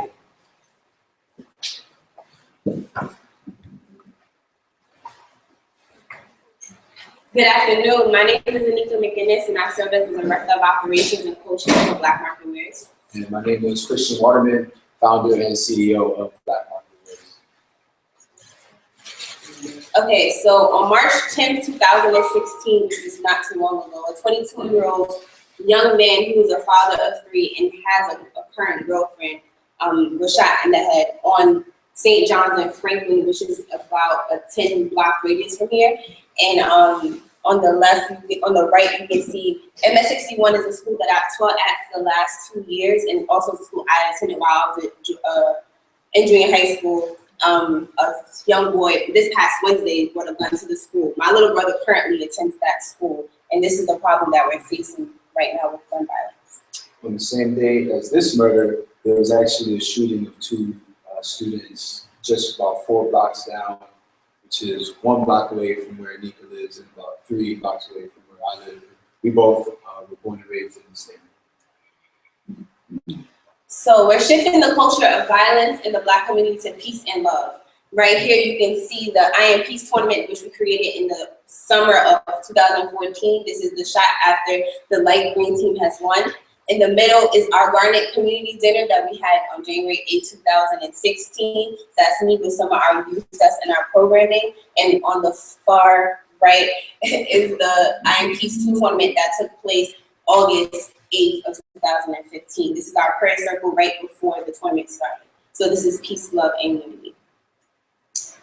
Good afternoon. My name is Anika McInnes, and I serve as the Director of Operations and Coaching for Black Market Wares. And my name is Christian Waterman, founder and CEO of Black Market Wares. Okay, so on March 10th, 2016, which was not too long ago, a 22-year-old young man who was a father of 3 and has a current girlfriend was shot in the head on St. John's and Franklin, which is about a 10-block radius from here. And on the left, on the right, you can see MS61 is a school that I've taught at for the last 2 years, and also a school I attended while I was in junior high school. A young boy this past Wednesday brought a gun to the school. My little brother currently attends that school, and this is the problem that we're facing right now with gun violence. On the same day as this murder, there was actually a shooting of 2 students just about 4 blocks down, which is 1 block away from where Anika lives and about 3 blocks away from where I live. We both were born and raised in the same. So we're shifting the culture of violence in the Black community to peace and love. Right here you can see the I Am Peace tournament, which we created in the summer of 2014. This is the shot after the light green team has won. In the middle is our Garnet Community Dinner that we had on January 8, 2016. That's me with some of our youth that's in our programming. And on the far right is the I Am Peace 2 tournament that took place August 8th of 2015. This is our prayer circle right before the tournament started. So this is peace, love, and unity.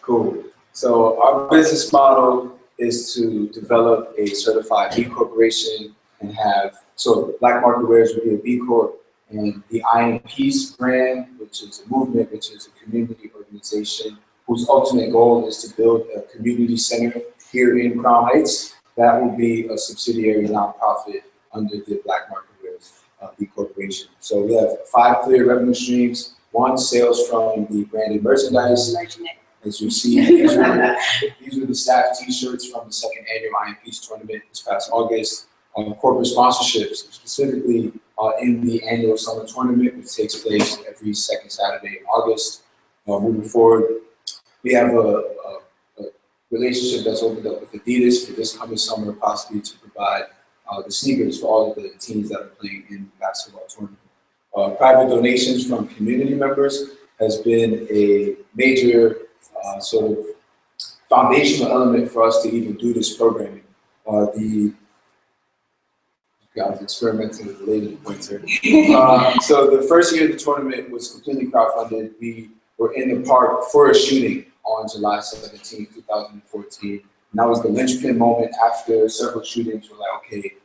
Cool. So our business model is to develop a certified B Corporation and have, so Black Market Wares would be a B Corp, and the I Am Peace brand, which is a movement, which is a community organization whose ultimate goal is to build a community center here in Crown Heights. That will be a subsidiary nonprofit under the Black Market Wares B Corporation. So we have 5 clear revenue streams. 1, sales from the branded merchandise. As you see, these are the staff t-shirts from the 2nd annual I Am Peace tournament this past August. Corporate sponsorships, specifically in the annual summer tournament, which takes place every 2nd Saturday in August. Moving forward, we have a relationship that's opened up with Adidas for this coming summer, possibly to provide the sneakers for all of the teams that are playing in the basketball tournament. Private donations from community members has been a major sort of foundational element for us to even do this programming. I was experimenting with the laser pointer. So the first year of the tournament was completely crowdfunded. We were in the park for a shooting on July 17, 2014. And that was the linchpin moment. After several shootings, we're like, okay,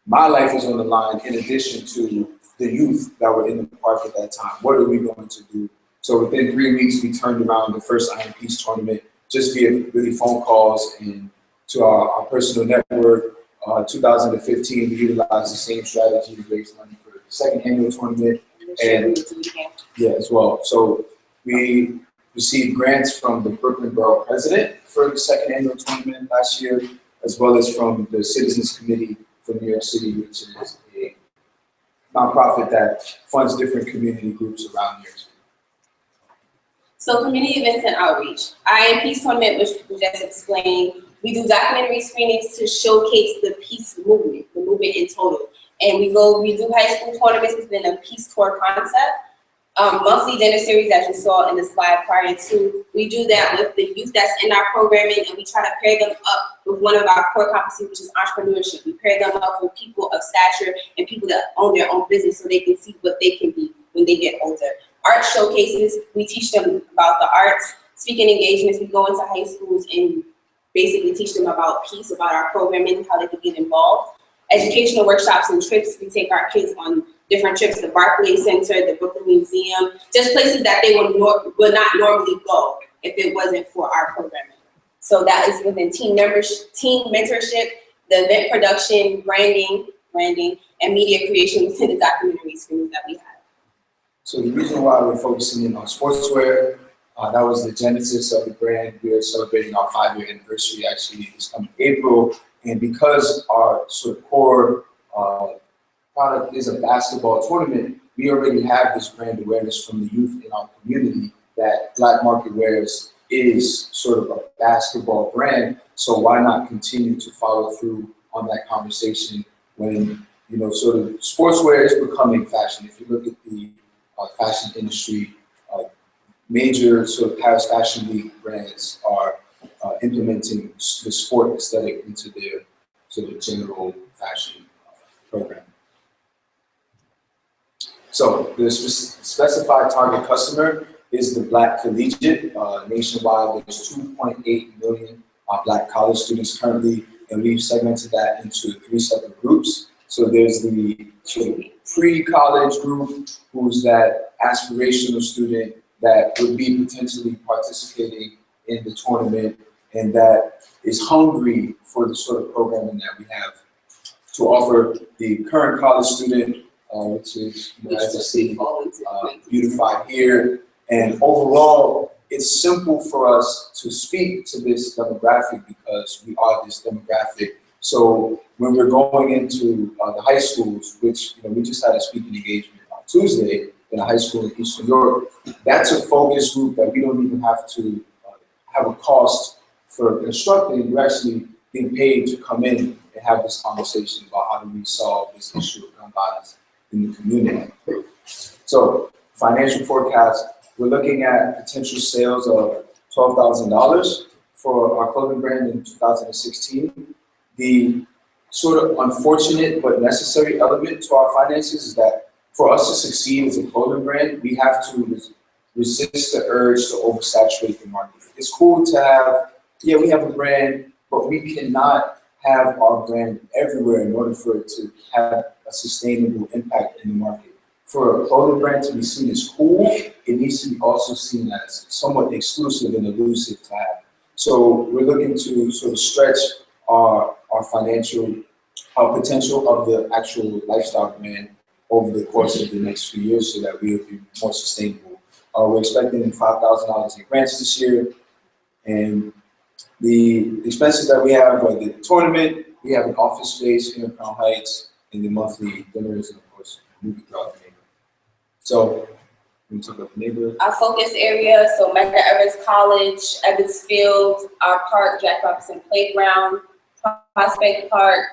my life is on the line in addition to the youth that were in the park at that time. What are we going to do? So within 3 weeks, we turned around the first Iron Peace tournament just via really phone calls and to our personal network. 2015, we utilized the same strategy to raise money for the second annual tournament. And yeah, as well. So we received grants from the Brooklyn Borough President for the second annual tournament last year, as well as from the Citizens Committee for New York City, which is a nonprofit that funds different community groups around New York City. So community events and outreach. Iron Peace tournament, which we just explained, we do documentary screenings to showcase the peace movement, the movement in total. And we do high school tournaments within a peace tour concept. Monthly dinner series, as you saw in the slide prior to, we do that with the youth that's in our programming, and we try to pair them up with one of our core competencies, which is entrepreneurship. We pair them up with people of stature and people that own their own business so they can see what they can be when they get older. Art showcases, we teach them about the arts. Speaking engagements, we go into high schools and basically teach them about peace, about our programming, how they can get involved. Educational workshops and trips, we take our kids on different trips, the Barclays Center, the Brooklyn Museum, just places that they would not normally go if it wasn't for our programming. So that is within team mentorship, the event production, branding, and media creation within the documentary screens that we have. So the reason why we're focusing in on sportswear, that was the genesis of the brand. We are celebrating our 5-year anniversary actually this coming April. And because our sort of core product is a basketball tournament, we already have this brand awareness from the youth in our community that Black Market Wears is sort of a basketball brand. So why not continue to follow through on that conversation when, you know, sort of sportswear is becoming fashion. If you look at the fashion industry, major sort of Paris Fashion Week brands are implementing the sport aesthetic into their sort of general fashion program. So the specified target customer is the Black collegiate. Nationwide, there's 2.8 million Black college students currently, and we've segmented that into 3 separate groups. So there's the sort of pre-college group, who's that aspirational student that would be potentially participating in the tournament and that is hungry for the sort of programming that we have to offer the current college student, which is, you know, as I see, beautified here. And overall, it's simple for us to speak to this demographic because we are this demographic. So when we're going into the high schools, which, you know, we just had a speaking engagement on Tuesday in a high school in East New York, that's a focus group that we don't even have to have a cost for constructing. We're actually being paid to come in and have this conversation about how do we solve this issue of gun violence in the community. So financial forecast, we're looking at potential sales of $12,000 for our clothing brand in 2016. The sort of unfortunate but necessary element to our finances is that for us to succeed as a clothing brand, we have to resist the urge to oversaturate the market. It's cool to have, yeah, we have a brand, but we cannot have our brand everywhere in order for it to have a sustainable impact in the market. For a clothing brand to be seen as cool, it needs to be also seen as somewhat exclusive and elusive to have. So we're looking to sort of stretch our financial potential of the actual lifestyle brand over the course of the next few years so that we will be more sustainable. We're expecting $5,000 in grants this year. And the expenses that we have are the tournament, we have an office space here in Crown Heights, and the monthly dinners, and of course, movie throughout the neighborhood. So, we talk about the neighborhood. Our focus area, so Medgar Evers College, Ebbets Field, our park, Jack Robinson Playground, Prospect Park,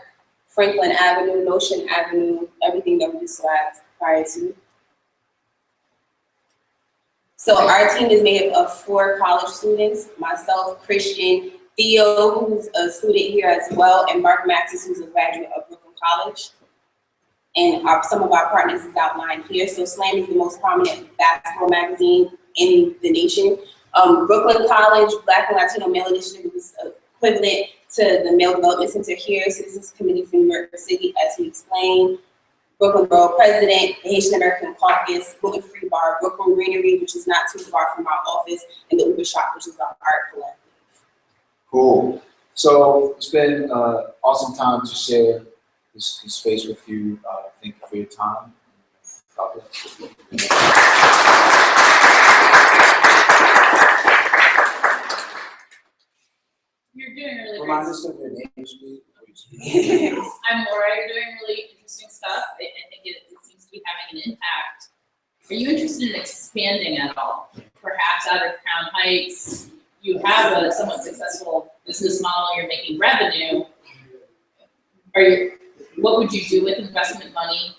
Franklin Avenue, Notion Avenue, everything that we described prior to. So our team is made up of 4 college students, myself, Christian, Theo, who's a student here as well, and Mark Maxis, who's a graduate of Brooklyn College. And some of our partners is outlined here. So SLAM is the most prominent basketball magazine in the nation. Brooklyn College, Black and Latino Male Initiative is equivalent to the Male Development Center here, Citizens Committee for New York City, as he explained. Brooklyn Borough President, the Haitian American Caucus, Gluten Free Bar, Brooklyn Greenery, which is not too far from our office, and the Uber Shop, which is our art collective. Cool. So it's been an awesome time to share this space with you. Thank you for your time. God bless. You're doing really great. Remind us of your name, please. I'm Laura. You're doing really interesting stuff. I think it seems to be having an impact. Are you interested in expanding at all? Perhaps out of Crown Heights, you have a somewhat successful business model, you're making revenue. What would you do with investment money?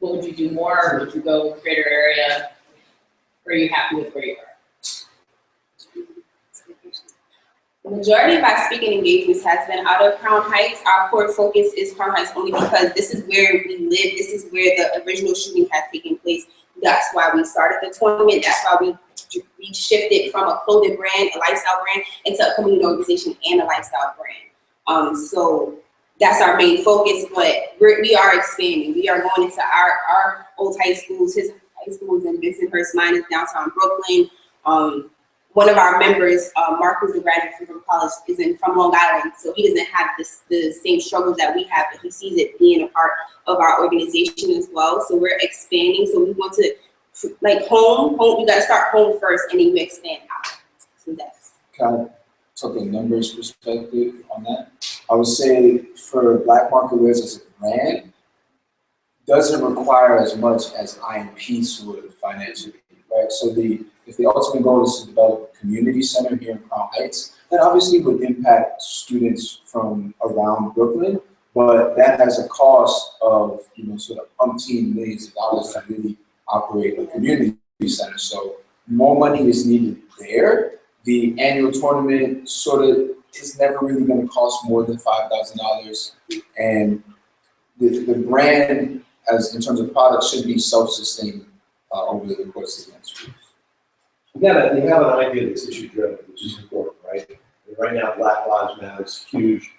What would you do more? Would you go greater area? Or are you happy with where you are? The majority of our speaking engagements has been out of Crown Heights. Our core focus is Crown Heights only because this is where we live. This is where the original shooting has taken place. That's why we started the tournament. That's why we shifted from a clothing brand, a lifestyle brand, into a community organization and a lifestyle brand. So that's our main focus, but we are expanding. We are going into our old high schools. His high school is in Bensonhurst, mine is downtown Brooklyn. One of our members, Mark, who's a graduate from college, is from Long Island, so he doesn't have the same struggles that we have, but he sees it being a part of our organization as well. So we're expanding. So we want to, like home, you got to start home first, and then you expand out. So that's Kind of took a numbers perspective on that. I would say for Black Market Wears as a brand, doesn't require as much as IMPs would financially, right? So if the ultimate goal is to develop a community center here in Crown Heights, that obviously would impact students from around Brooklyn, but that has a cost of, sort of umpteen millions of dollars to really operate a community center. So more money is needed there. The annual tournament sort of is never really going to cost more than $5,000, and the brand, as in terms of product, should be self-sustaining over the course of the next few years. Again, you have an idea that's issue driven, which is important, right? And right now, Black Lives Matter is huge.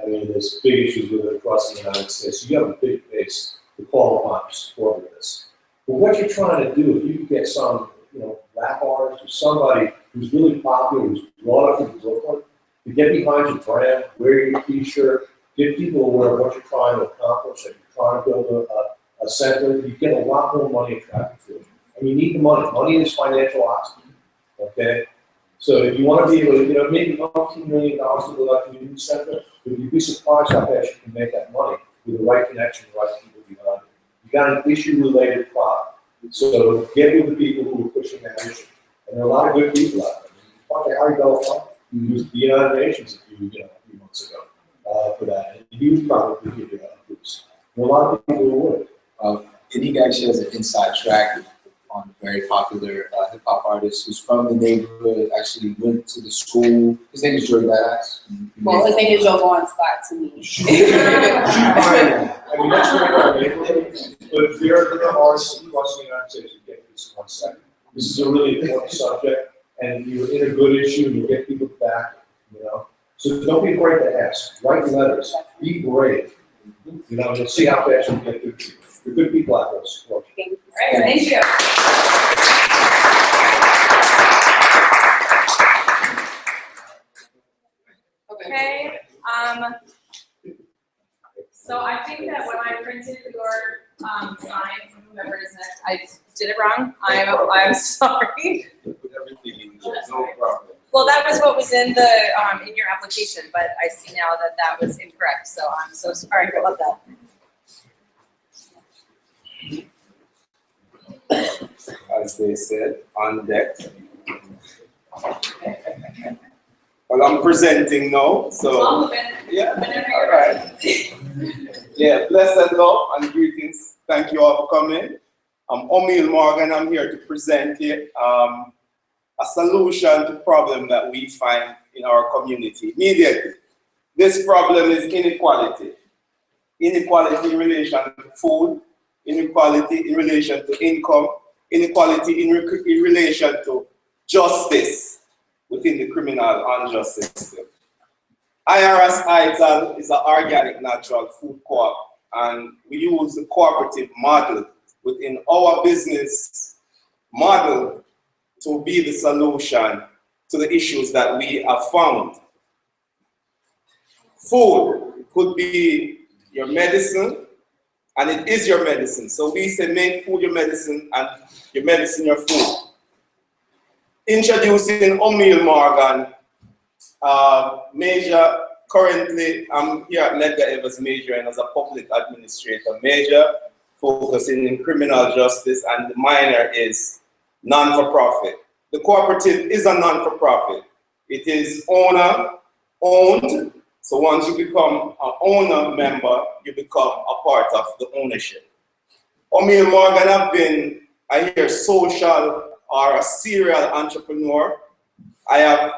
I mean, there's big issues with it across the United States. So you have a big base to call upon for support of this. But what you're trying to do, if you can get some, rap artist or somebody who's really popular, who's brought up in Brooklyn, to get behind your brand, wear your t-shirt, get people aware of what you're trying to accomplish, that you're trying to build a center, you get a lot more money attracted to it. And you need the money. Money is financial oxygen, okay? So if you want to be able to, maybe $15 million to build a community center, but you'd be surprised how fast you can make that money with the right connection, the right people behind it. You got an issue-related product. So get with the people who are pushing that issue. And there are a lot of good people out there. Talk to Harry Belafonte, who used the United Nations a few months ago for that. And he was probably give you a boost. There are a lot of people who would. And he actually has an inside track on a very popular hip hop artist who's from the neighborhood, actually went to the school. His name is Joey Badass. well, his name is Joe Vaughn Scott to me. I mean, that's very our neighborhood, but there are artists across the United States who get this in 1 second. This is a really important subject, and you're in a good issue, and you get people back, So don't be afraid to ask. Write letters. Be brave. You'll see how fast you get good people. You're good people out there to support you. All right, thank you. Okay, so I think that when I printed your sign from whoever is next, I did it wrong. I'm sorry. No problem. Well, that was what was in the in your application, but I see now that that was incorrect, so I'm so sorry about that. As they said, on deck. Well, I'm presenting now, so yeah, all right. Yeah, blessed love and greetings. Thank you all for coming. I'm O'Meal Morgan. I'm here to present here a solution to problem that we find in our community immediately. This problem is inequality. Inequality in relation to food, inequality in relation to income, inequality in relation to justice within the criminal and justice system. IRS ITAL is an organic natural food co-op and we use the cooperative model within our business model to be the solution to the issues that we have found. Food could be your medicine, and it is your medicine. So we say make food your medicine and your medicine your food. Introducing O'Meal Morgan, major, currently I'm here at Medgar Evers majoring as a public administrator, major focusing in criminal justice, and the minor is non-for-profit. The cooperative is a non-for-profit. It is owner-owned, so once you become an owner member, you become a part of the ownership. O'Meal Morgan have been, I hear, social or a serial entrepreneur. I have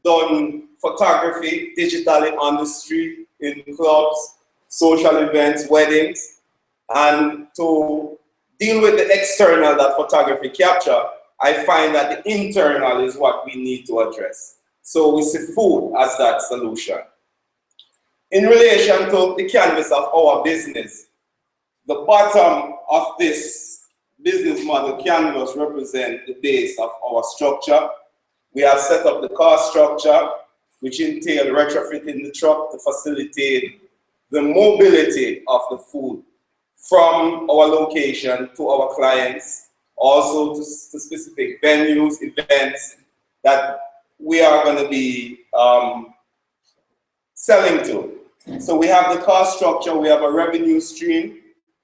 done photography digitally on the street, in clubs, social events, weddings, and to deal with the external that photography capture, I find that the internal is what we need to address. So we see food as that solution. In relation to the canvas of our business, the bottom of this business model canvas represents the base of our structure. We have set up the cost structure, which entails retrofitting the truck to facilitate the mobility of the food from our location to our clients, also to specific venues, events that we are going to be selling to. So we have the cost structure, we have a revenue stream,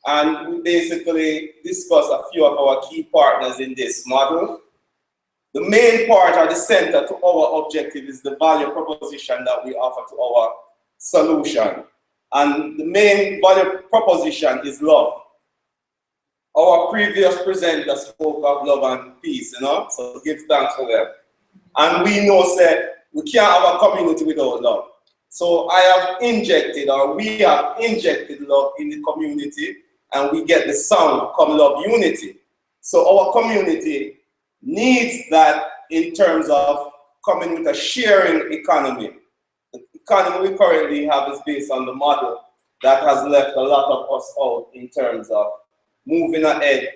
and we basically discuss a few of our key partners in this model. The main part or the center to our objective is the value proposition that we offer to our solution. And the main value proposition is love. Our previous presenter spoke of love and peace, so give thanks for them. And we know that we can't have a community without love. So I have injected, or we have injected love in the community, and we get the sound come love unity. So our community needs that in terms of coming with a sharing economy. The economy we currently have is based on the model that has left a lot of us out in terms of moving ahead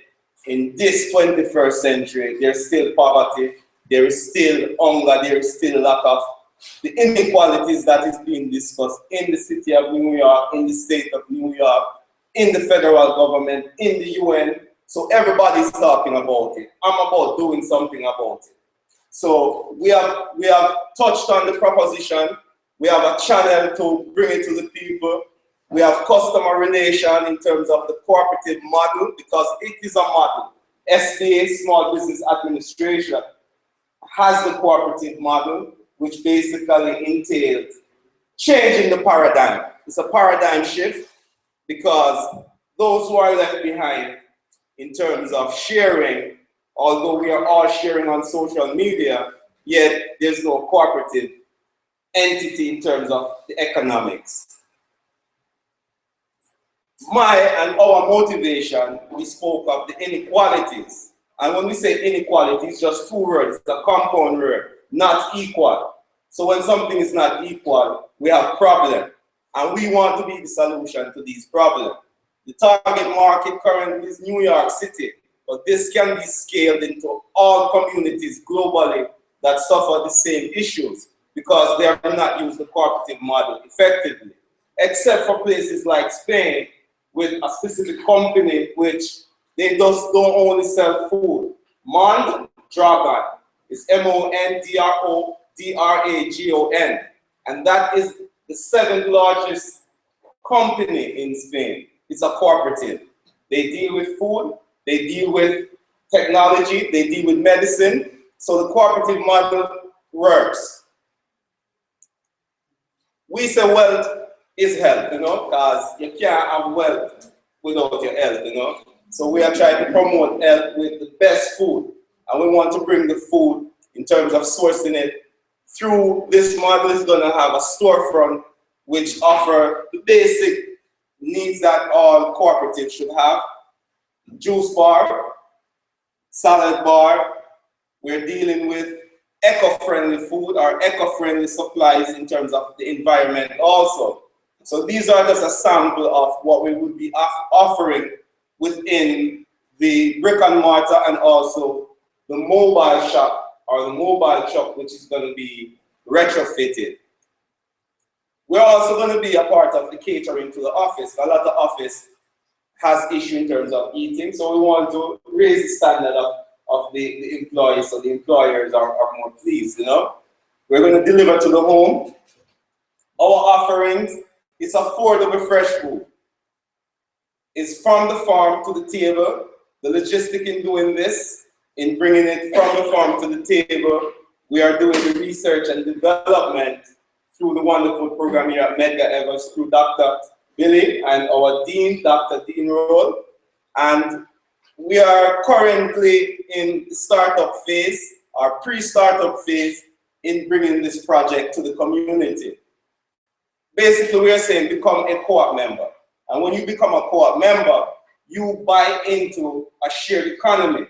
in this 21st century. There's still poverty, there is still hunger, there is still lack of the inequalities that is being discussed in the city of New York, in the state of New York, in the federal government, in the UN. So everybody's talking about it. I'm about doing something about it. So we have touched on the proposition. We have a channel to bring it to the people. We have customer relation in terms of the cooperative model, because it is a model. SBA, Small Business Administration, has the cooperative model, which basically entails changing the paradigm. It's a paradigm shift, because those who are left behind in terms of sharing, although we are all sharing on social media, yet there's no cooperative entity in terms of the economics. My and our motivation, we spoke of the inequalities. And when we say inequality, it's just two words, it's a compound word, not equal. So when something is not equal, we have problem. And we want to be the solution to these problems. The target market currently is New York City, but this can be scaled into all communities globally that suffer the same issues, because they have not used the cooperative model effectively, except for places like Spain, with a specific company which they just don't only sell food. Mondragon is M-O-N-D-R-O-D-R-A-G-O-N, and that is the 7th largest company in Spain. It's a cooperative. They deal with food, they deal with technology, they deal with medicine. So the cooperative model works. We say wealth is health, because you can't have wealth without your health, So we are trying to promote health with the best food. And we want to bring the food in terms of sourcing it through this model. Is going to have a storefront which offer the basic needs that all cooperatives should have. Juice bar, salad bar. We're dealing with eco-friendly food or eco-friendly supplies in terms of the environment also. So these are just a sample of what we would be offering within the brick and mortar and also the mobile shop or the mobile shop, which is going to be retrofitted. We're also going to be a part of the catering to the office. A lot of office has issue in terms of eating, so we want to raise the standard of the employees so the employers are more pleased, you know. We're going to deliver to the home. Our offerings is affordable fresh food. It's from the farm to the table. The logistic in doing this, in bringing it from the farm to the table, we are doing the research and development through the wonderful program here at Medgar Evers through Dr. Billy and our Dean, Dr. Dean Roll. And we are currently in the startup phase, our pre-startup phase, in bringing this project to the community. Basically, we are saying become a co-op member. And when you become a co-op member, you buy into a shared economy.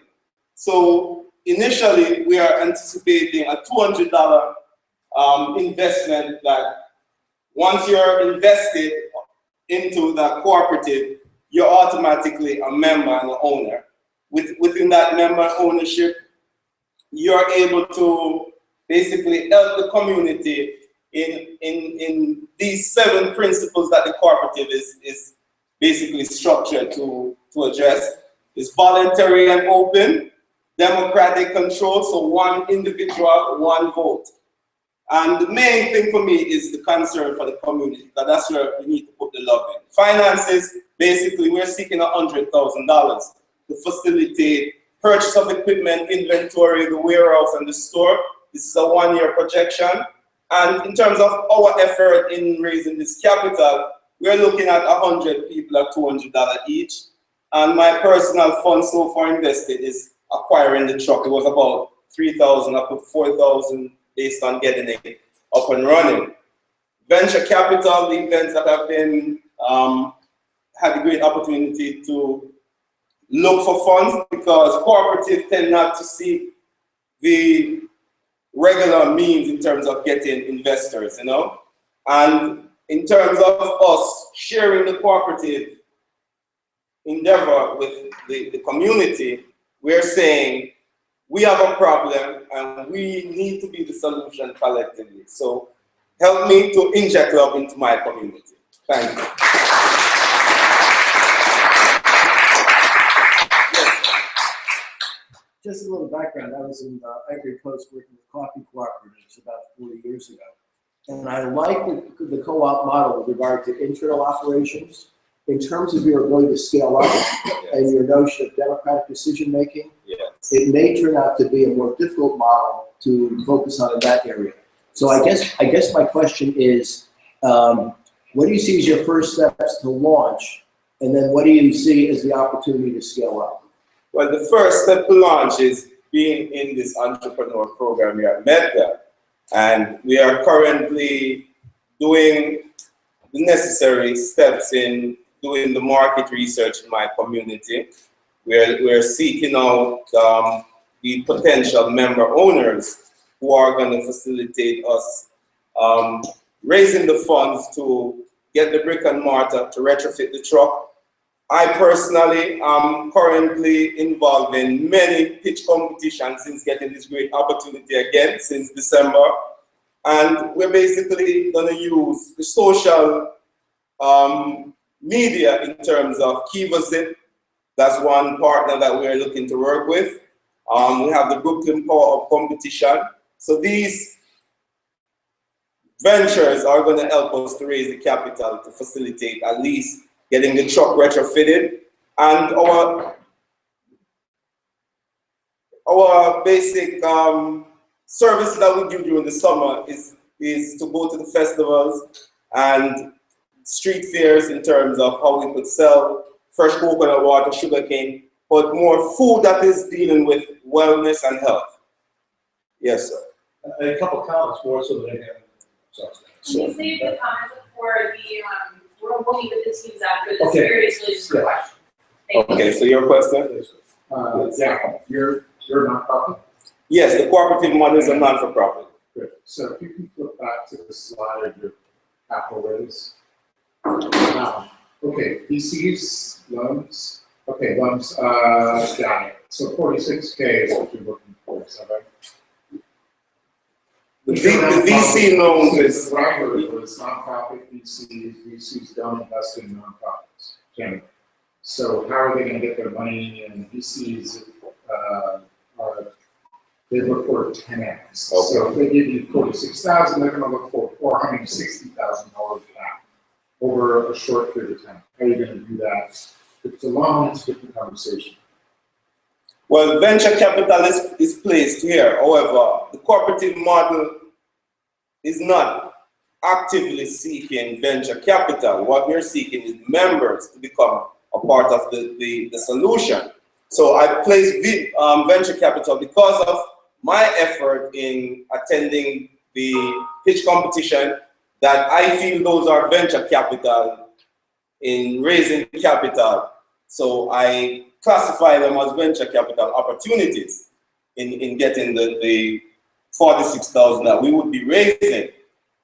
So initially, we are anticipating a $200 investment that once you're invested into the cooperative, you're automatically a member and an owner. Within that member ownership, you're able to basically help the community in these 7 principles that the cooperative is basically structured to address. It's voluntary and open, democratic control, so one individual, one vote. And the main thing for me is the concern for the community, because that's where we need to put the love in. Finances, basically, we're seeking $100,000 to facilitate purchase of equipment, inventory, the warehouse, and the store. This is a 1-year projection. And in terms of our effort in raising this capital, we're looking at 100 people at $200 each. And my personal fund so far invested is acquiring the truck. It was about $3,000, up to $4,000 based on getting it up and running. Venture capital, the events that have been, had a great opportunity to look for funds because cooperatives tend not to seek the regular means in terms of getting investors, you know? And in terms of us sharing the cooperative endeavor with the community, we're saying we have a problem and we need to be the solution collectively. So help me to inject love into my community. Thank you. Just a little background. I was in Ivory Coast working with coffee cooperatives about 40 years ago. And I like the co-op model with regard to internal operations in terms of your ability to scale up and your notion of democratic decision-making. It may turn out to be a more difficult model to focus on in that area. So I guess my question is, what do you see as your first steps to launch? And then what do you see as the opportunity to scale up? Well, the first step to launch is being in this entrepreneur program here at Medgar. And we are currently doing the necessary steps in doing the market research in my community. We're seeking out the potential member owners who are going to facilitate us raising the funds to get the brick and mortar to retrofit the truck. I personally am currently involved in many pitch competitions since getting this great opportunity again since December. And we're basically going to use the social media in terms of KivaZip. That's one partner that we're looking to work with. We have the Brooklyn Power Up competition. So these ventures are going to help us to raise the capital to facilitate at least getting the truck retrofitted. And our basic services that we do during the summer is to go to the festivals and street fairs in terms of how we could sell fresh coconut water, sugarcane, but more food that is dealing with wellness and health. Yes, sir. A couple comments more so that I can. Can you save the comments for the, we'll meet with the teams after this. Okay. Serious, really just a question. Thank you. Okay, so your question? Yeah, you're a nonprofit? Yes, the cooperative model is a non-for-profit. Good. So if you can flip back to the slide of your capital raise. Okay, PCs, loans, okay, loans, got it. So 46K is what you're looking for, is that right? The VC loans is, The driver was nonprofit VCs don't invest in nonprofits, generally. So how are they gonna get their money, and VCs, they look for 10X. So if they give you 46,000, they're gonna look for $460,000 back over a short period of time. How are you gonna do that? If it's a loan, it's a different conversation. well, venture capital is placed here. However, the cooperative model is not actively seeking venture capital. What we're seeking is members to become a part of the solution. So I place venture capital because of my effort in attending the pitch competition, that I feel those are venture capital in raising capital. So I classify them as venture capital opportunities in getting the 46,000 that we would be raising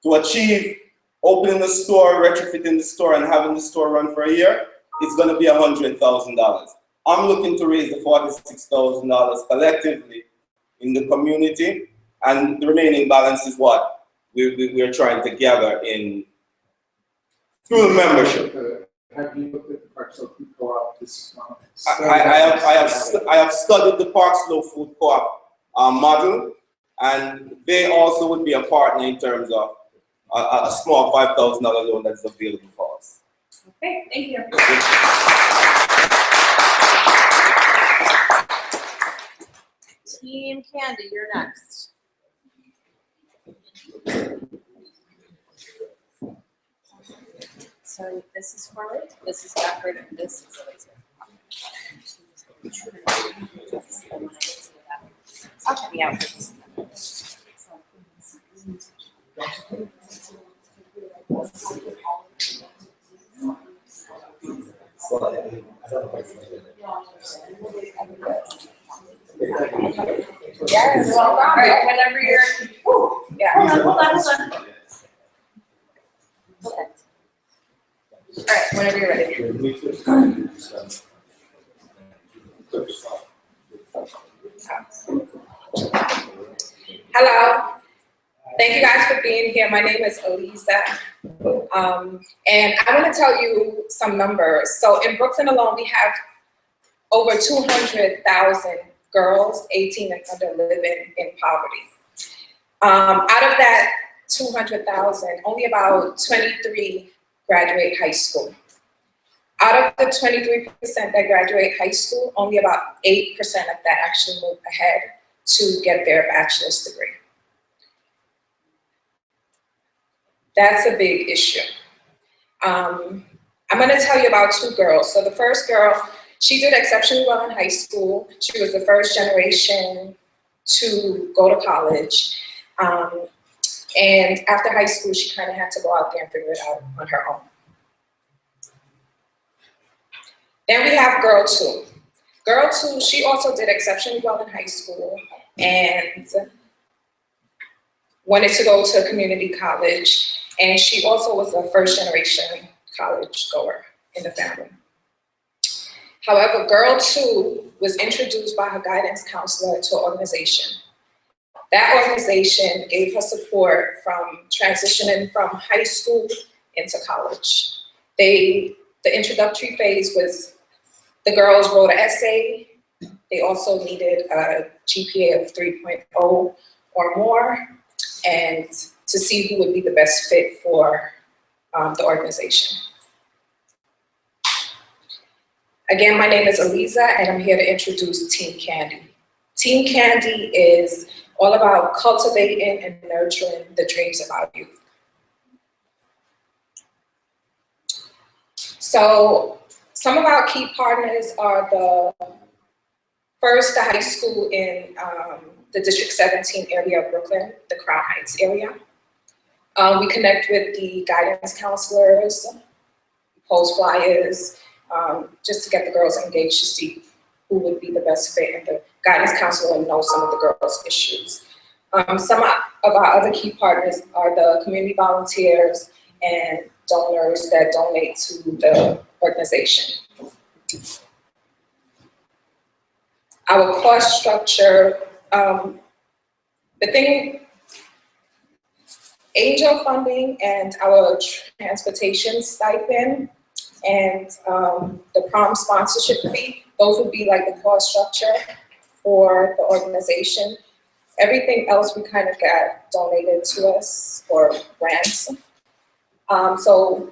to achieve opening the store, retrofitting the store, and having the store run for a year. It's going to be $100,000. I'm looking to raise the $46,000 collectively in the community, and the remaining balance is what we're trying to gather in through the membership. Have you looked at the Park Slope Food Co-op? I have studied the Park Slope Food Co-op model, and they also would be a partner in terms of a small $5,000 loan that is available for us. Okay, thank you. Team Candy, you're next. So this is forward, this is backward, and this is laser. I'll check me out. Yes, all right, whenever you're, yeah. Hold on. Okay. All right, whenever you're ready. Hello. Thank you guys for being here. My name is Elisa. And I'm going to tell you some numbers. So in Brooklyn alone, we have over 200,000 girls 18 and under living in poverty. Out of that 200,000, only about 23 graduate high school. Out of the 23% that graduate high school, only about 8% of that actually move ahead to get their bachelor's degree. That's a big issue. I'm going to tell you about two girls. So the first girl, she did exceptionally well in high school. She was the first generation to go to college. And after high school, she kind of had to go out there and figure it out on her own. Then we have girl two. Girl two, she also did exceptionally well in high school and wanted to go to a community college. And she also was a first generation college goer in the family. However, girl two was introduced by her guidance counselor to an organization. That organization gave her support from transitioning from high school into college. The introductory phase was the girls wrote an essay. They also needed a GPA of 3.0 or more, and to see who would be the best fit for the organization. Again, my name is Eliza, and I'm here to introduce Team Candy. Team Candy is all about cultivating and nurturing the dreams of our youth. So some of our key partners are the high school in the District 17 area of Brooklyn, the Crown Heights area. We connect with the guidance counselors, post flyers, just to get the girls engaged to see who would be the best fit, and the guidance counselor knows some of the girls' issues. Some of our other key partners are the community volunteers and donors that donate to the organization. Our cost structure, angel funding and our transportation stipend and the prom sponsorship fee, those would be like the cost structure for the organization. Everything else we kind of got donated to us or grants. So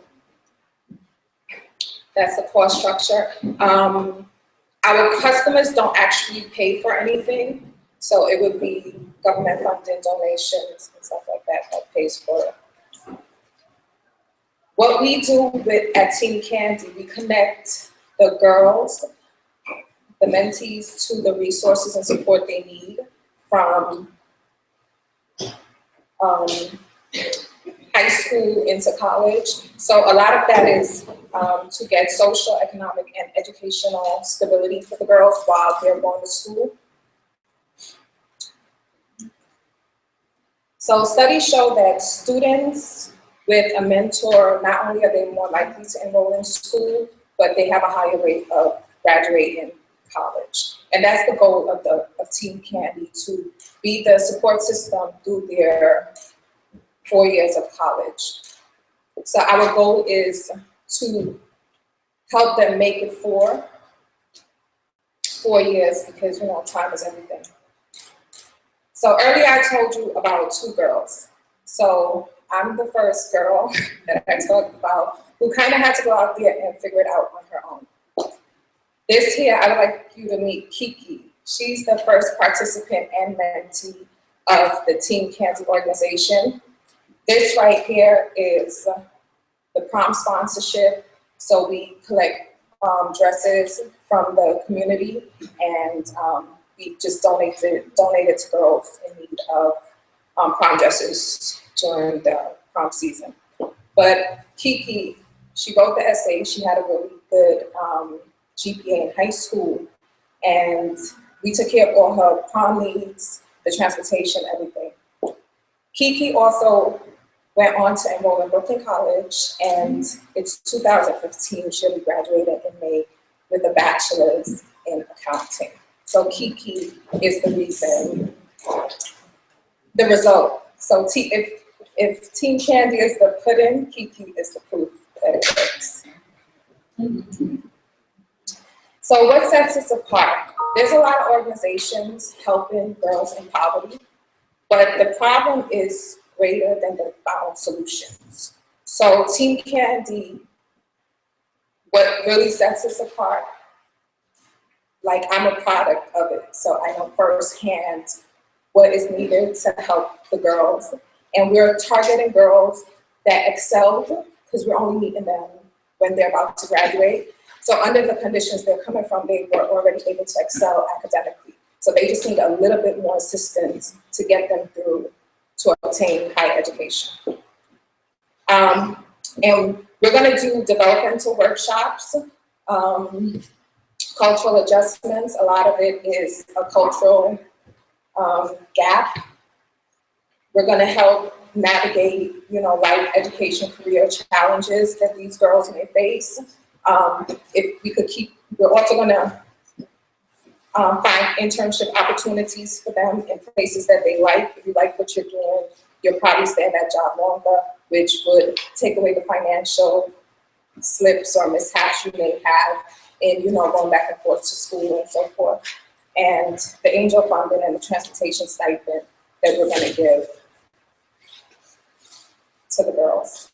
that's the cost structure. Our customers don't actually pay for anything, so it would be government funded donations and stuff like that that pays for it. What we do at Team Candy, we connect the girls, the mentees, to the resources and support they need from high school into college. So a lot of that is to get social, economic, and educational stability for the girls while they're going to school. So studies show that students with a mentor, not only are they more likely to enroll in school, but they have a higher rate of graduating college. And that's the goal of Team Candy, to be the support system through their 4 years of college. So our goal is to help them make it 4 years, because time is everything. So earlier I told you about 2 girls. So I'm the first girl that I talked about who kind of had to go out there and figure it out on her own. This here, I would like you to meet Kiki. She's the first participant and mentee of the Team Candy organization. This right here is the prom sponsorship. So we collect dresses from the community, and we just donate it to girls in need of prom dresses during the prom season. But Kiki, she wrote the essay. She had a really good GPA in high school, and we took care of all her prom needs, the transportation, everything. Kiki also went on to enroll in Brooklyn College, and it's 2015. She'll be graduating in May with a bachelor's in accounting. So Kiki is the reason, the result. So if Team Candy is the pudding, Kiki is the proof that it works. So what sets us apart? There's a lot of organizations helping girls in poverty, but the problem is greater than the found solutions. So Team Candy, what really sets us apart, like I'm a product of it, so I know firsthand what is needed to help the girls. And we're targeting girls that excelled, because we're only meeting them when they're about to graduate. So under the conditions they're coming from, they were already able to excel academically. So they just need a little bit more assistance to get them through to obtain higher education. And we're gonna do developmental workshops, cultural adjustments. A lot of it is a cultural gap. We're gonna help navigate, life, education, career challenges that these girls may face. If we could we're also gonna find internship opportunities for them in places that they like. If you like what you're doing, you'll probably stay in that job longer, which would take away the financial slips or mishaps you may have in, going back and forth to school and so forth. And the angel funding and the transportation stipend that we're gonna give to the girls.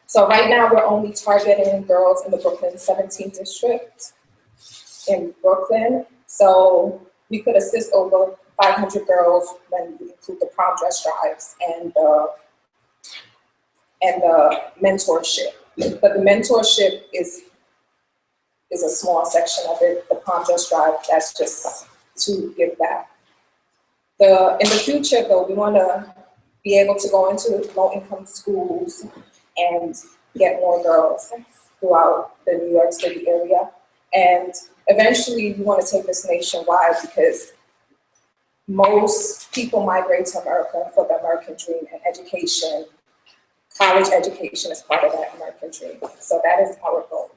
So right now we're only targeting girls in the Brooklyn 17th district in Brooklyn. So we could assist over 500 girls when we include the prom dress drives and the mentorship. But the mentorship is a small section of it. The prom dress drive, that's just to give back. In the future though, we wanna be able to go into low-income schools and get more girls throughout the New York City area. And eventually we want to take this nationwide, because most people migrate to America for the American dream and education, college education as part of that American dream. So that is our goal.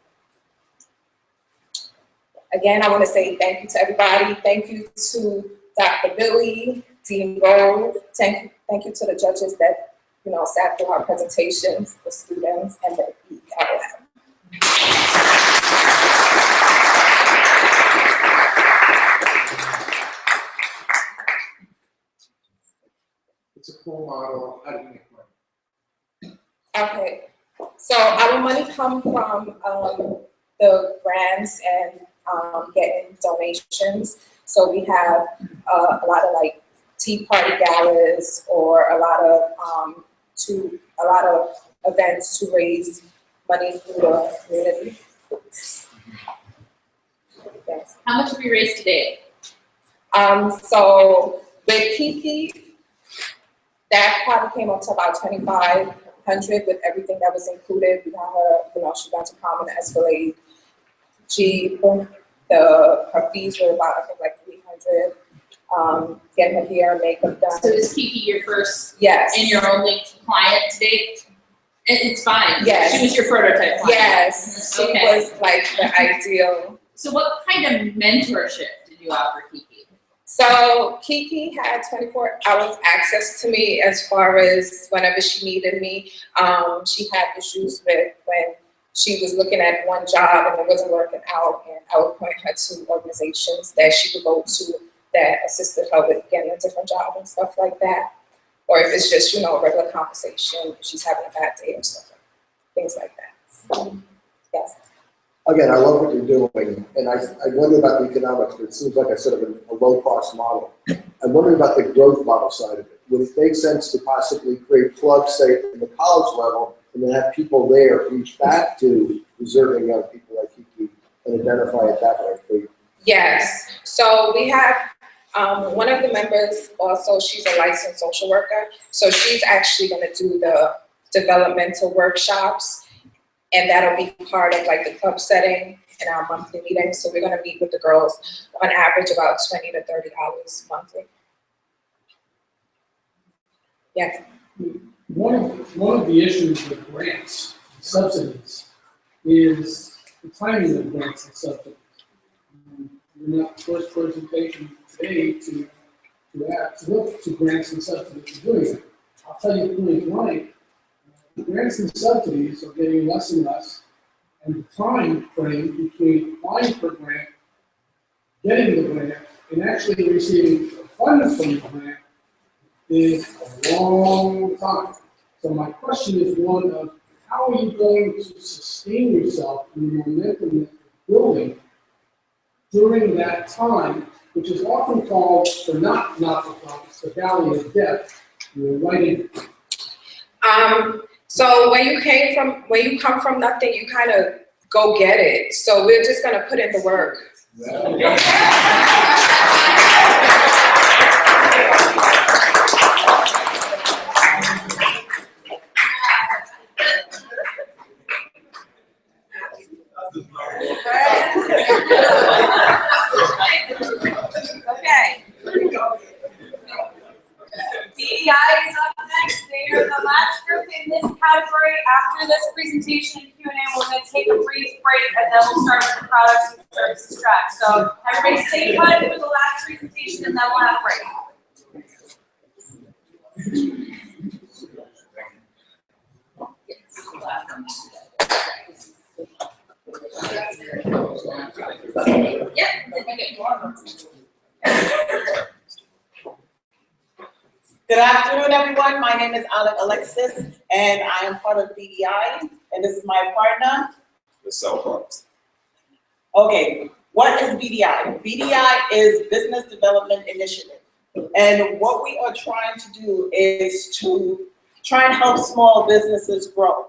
Again, I want to say thank you to everybody. Thank you to Dr. Billy, Dean Gold. Thank you to the judges that sat through our presentations, the students, and the ELM. It's a cool model. How do you make money? Okay, so our money comes from the grants and getting donations. So we have a lot of like tea party galas or a lot of events to raise money for the community. Yes. How much have you raised today? So with Kiki, that probably came up to about 2,500 with everything that was included. We got her, she got to prom in the Escalade Jeep. Her fees were about, I think, like 300. Getting her hair and makeup done. So is Kiki your first Yes. and your only client to date? It's fine. Yes. She was your prototype client. Yes, she was like the ideal. So what kind of mentorship did you offer Kiki? So Kiki had 24 hours access to me as far as whenever she needed me. She had issues with when she was looking at one job and it wasn't working out, and I would point her to organizations that she could go to that assisted her with getting a different job and stuff like that. Or if it's just, a regular conversation, she's having a bad day or stuff, things like that. So, yes. Again, I love what you're doing, and I wonder about the economics, but it seems like a sort of a low-cost model. I'm wondering about the growth model side of it. Would it make sense to possibly create clubs, say, in the college level, and then have people there reach back to deserving young people like Kiki and identify it that way? Yes. So we have one of the members also, she's a licensed social worker. So she's actually going to do the developmental workshops, and that'll be part of like the club setting in our monthly meetings. So we're going to meet with the girls on average about 20 to 30 hours monthly. Yes. One of the issues with grants and subsidies is the timing of grants and subsidies. You're not the first presentation today to look to grants and subsidies for doing it. I'll tell you point blank, grants and subsidies are getting less and less, and the time frame between applying for a grant, getting the grant, and actually receiving funds from the grant is a long time. So my question is one of, how are you going to sustain yourself in the momentum that you're building during that time, which is often called, for not-for-profits, the valley of death? You're right in. So when you come from nothing, you kind of go get it. So we're just gonna put in the work. Okay. DEI is up next. They are the last group in this category. After this presentation and Q&A, we're going to take a brief break, and then we'll start with the products and services track. So everybody stay put for the last presentation, and then we'll have a break. Good afternoon, everyone. My name is Alexis, and I am part of BDI, and this is my partner. The cell phones. Okay, what is BDI? BDI is Business Development Initiative. And what we are trying to do is to try and help small businesses grow.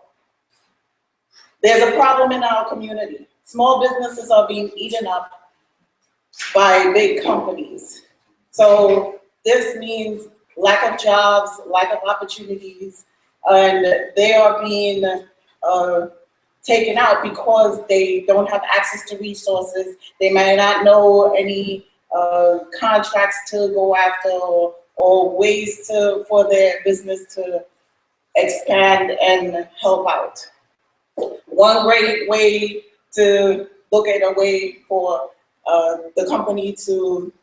There's a problem in our community. Small businesses are being eaten up by big companies. So this means lack of jobs, lack of opportunities, and they are being taken out because they don't have access to resources. They may not know any contracts to go after or ways for their business to expand and help out. One great way to look at a way for the company to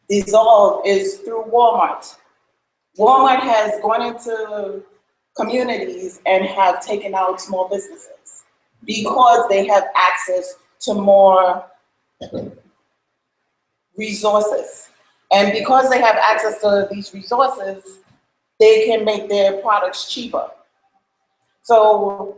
dissolve is through Walmart. Walmart has gone into communities and have taken out small businesses because they have access to more resources. And because they have access to these resources, they can make their products cheaper. So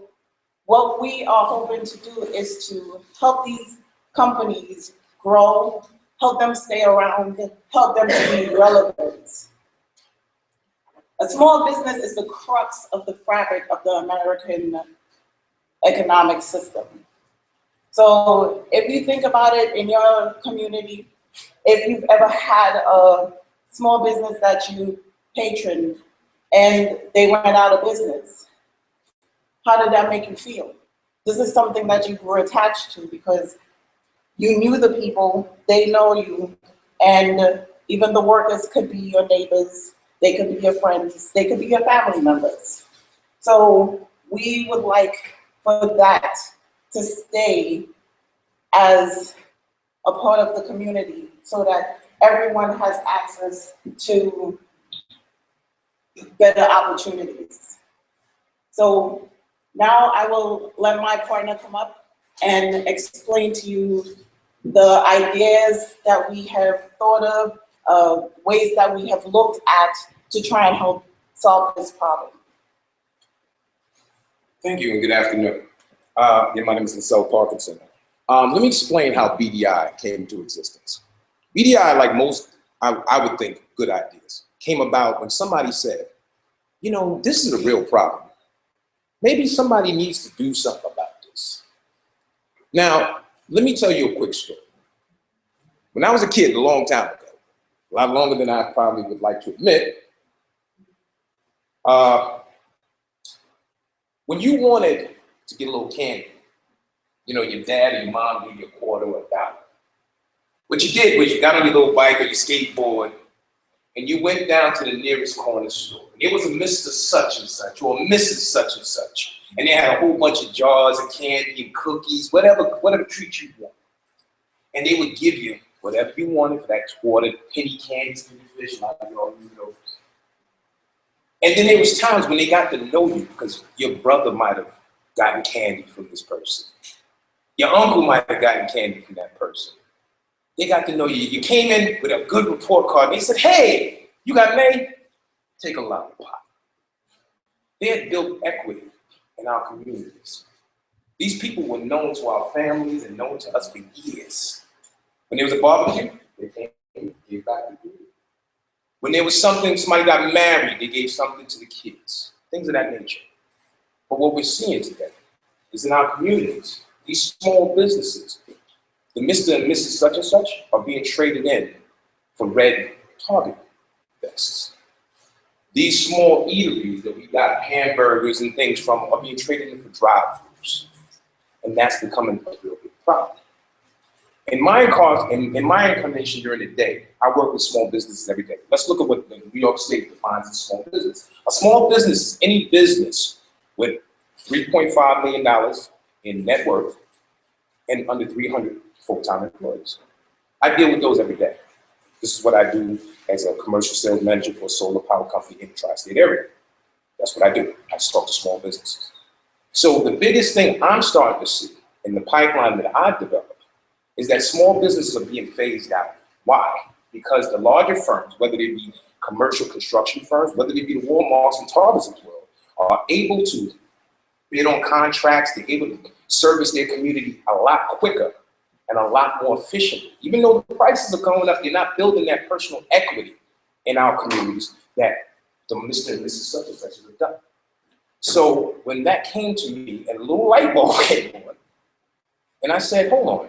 what we are hoping to do is to help these companies grow, help them stay around, help them to be relevant. A small business is the crux of the fabric of the American economic system. So if you think about it in your community, if you've ever had a small business that you patroned and they went out of business, how did that make you feel? This is something that you were attached to because you knew the people, they know you, and even the workers could be your neighbors, they could be your friends, they could be your family members. So we would like for that to stay as a part of the community so that everyone has access to better opportunities. So now I will let my partner come up and explain to you the ideas that we have thought of, ways that we have looked at to try and help solve this problem. Thank you and good afternoon. My name is Ansel Parkinson. Let me explain how BDI came into existence. BDI, like most, I would think, good ideas, came about when somebody said, you know, this is a real problem. Maybe somebody needs to do something about this. Now, let me tell you a quick story. When I was a kid, a long time ago, a lot longer than I probably would like to admit, when you wanted to get a little candy, you know, your dad or your mom gave you a quarter or $1. What you did was you got on your little bike or your skateboard and you went down to the nearest corner store. And it was a Mr. Such and Such or a Mrs. Such and Such. And they had a whole bunch of jars of candy and cookies, whatever treat you want. And they would give you whatever you wanted for that quarter, penny candies, penny fish, like you all know. And then there was times when they got to know you because your brother might have gotten candy from this person. Your uncle might have gotten candy from that person. They got to know you. You came in with a good report card. They said, hey, you got mail? Take a lollipop. They had built equity in our communities. These people were known to our families and known to us for years. When there was a barbecue, they came and gave back the food. When there was something, somebody got married, they gave something to the kids. Things of that nature. But what we're seeing today is in our communities, these small businesses, the Mr. and Mrs. Such and Such are being traded in for red Target vests. These small eateries that we got hamburgers and things from are being traded in for drive-thrus. And that's becoming a real big problem. In my incarnation during the day, I work with small businesses every day. Let's look at what New York State defines as small business. A small business is any business with $3.5 million in net worth and under 300 full-time employees. I deal with those every day. This is what I do as a commercial sales manager for a solar power company in the tri-state area. That's what I do. I talk to small businesses. So the biggest thing I'm starting to see in the pipeline that I've developed is that small businesses are being phased out. Why? Because the larger firms, whether they be commercial construction firms, whether they be the Walmarts and Targets of the world, are able to bid on contracts, they're able to service their community a lot quicker and a lot more efficiently. Even though the prices are going up, they're not building that personal equity in our communities that the Mr. and Mrs. Such and Such have done. So when that came to me, and a little light bulb came on, and I said, hold on,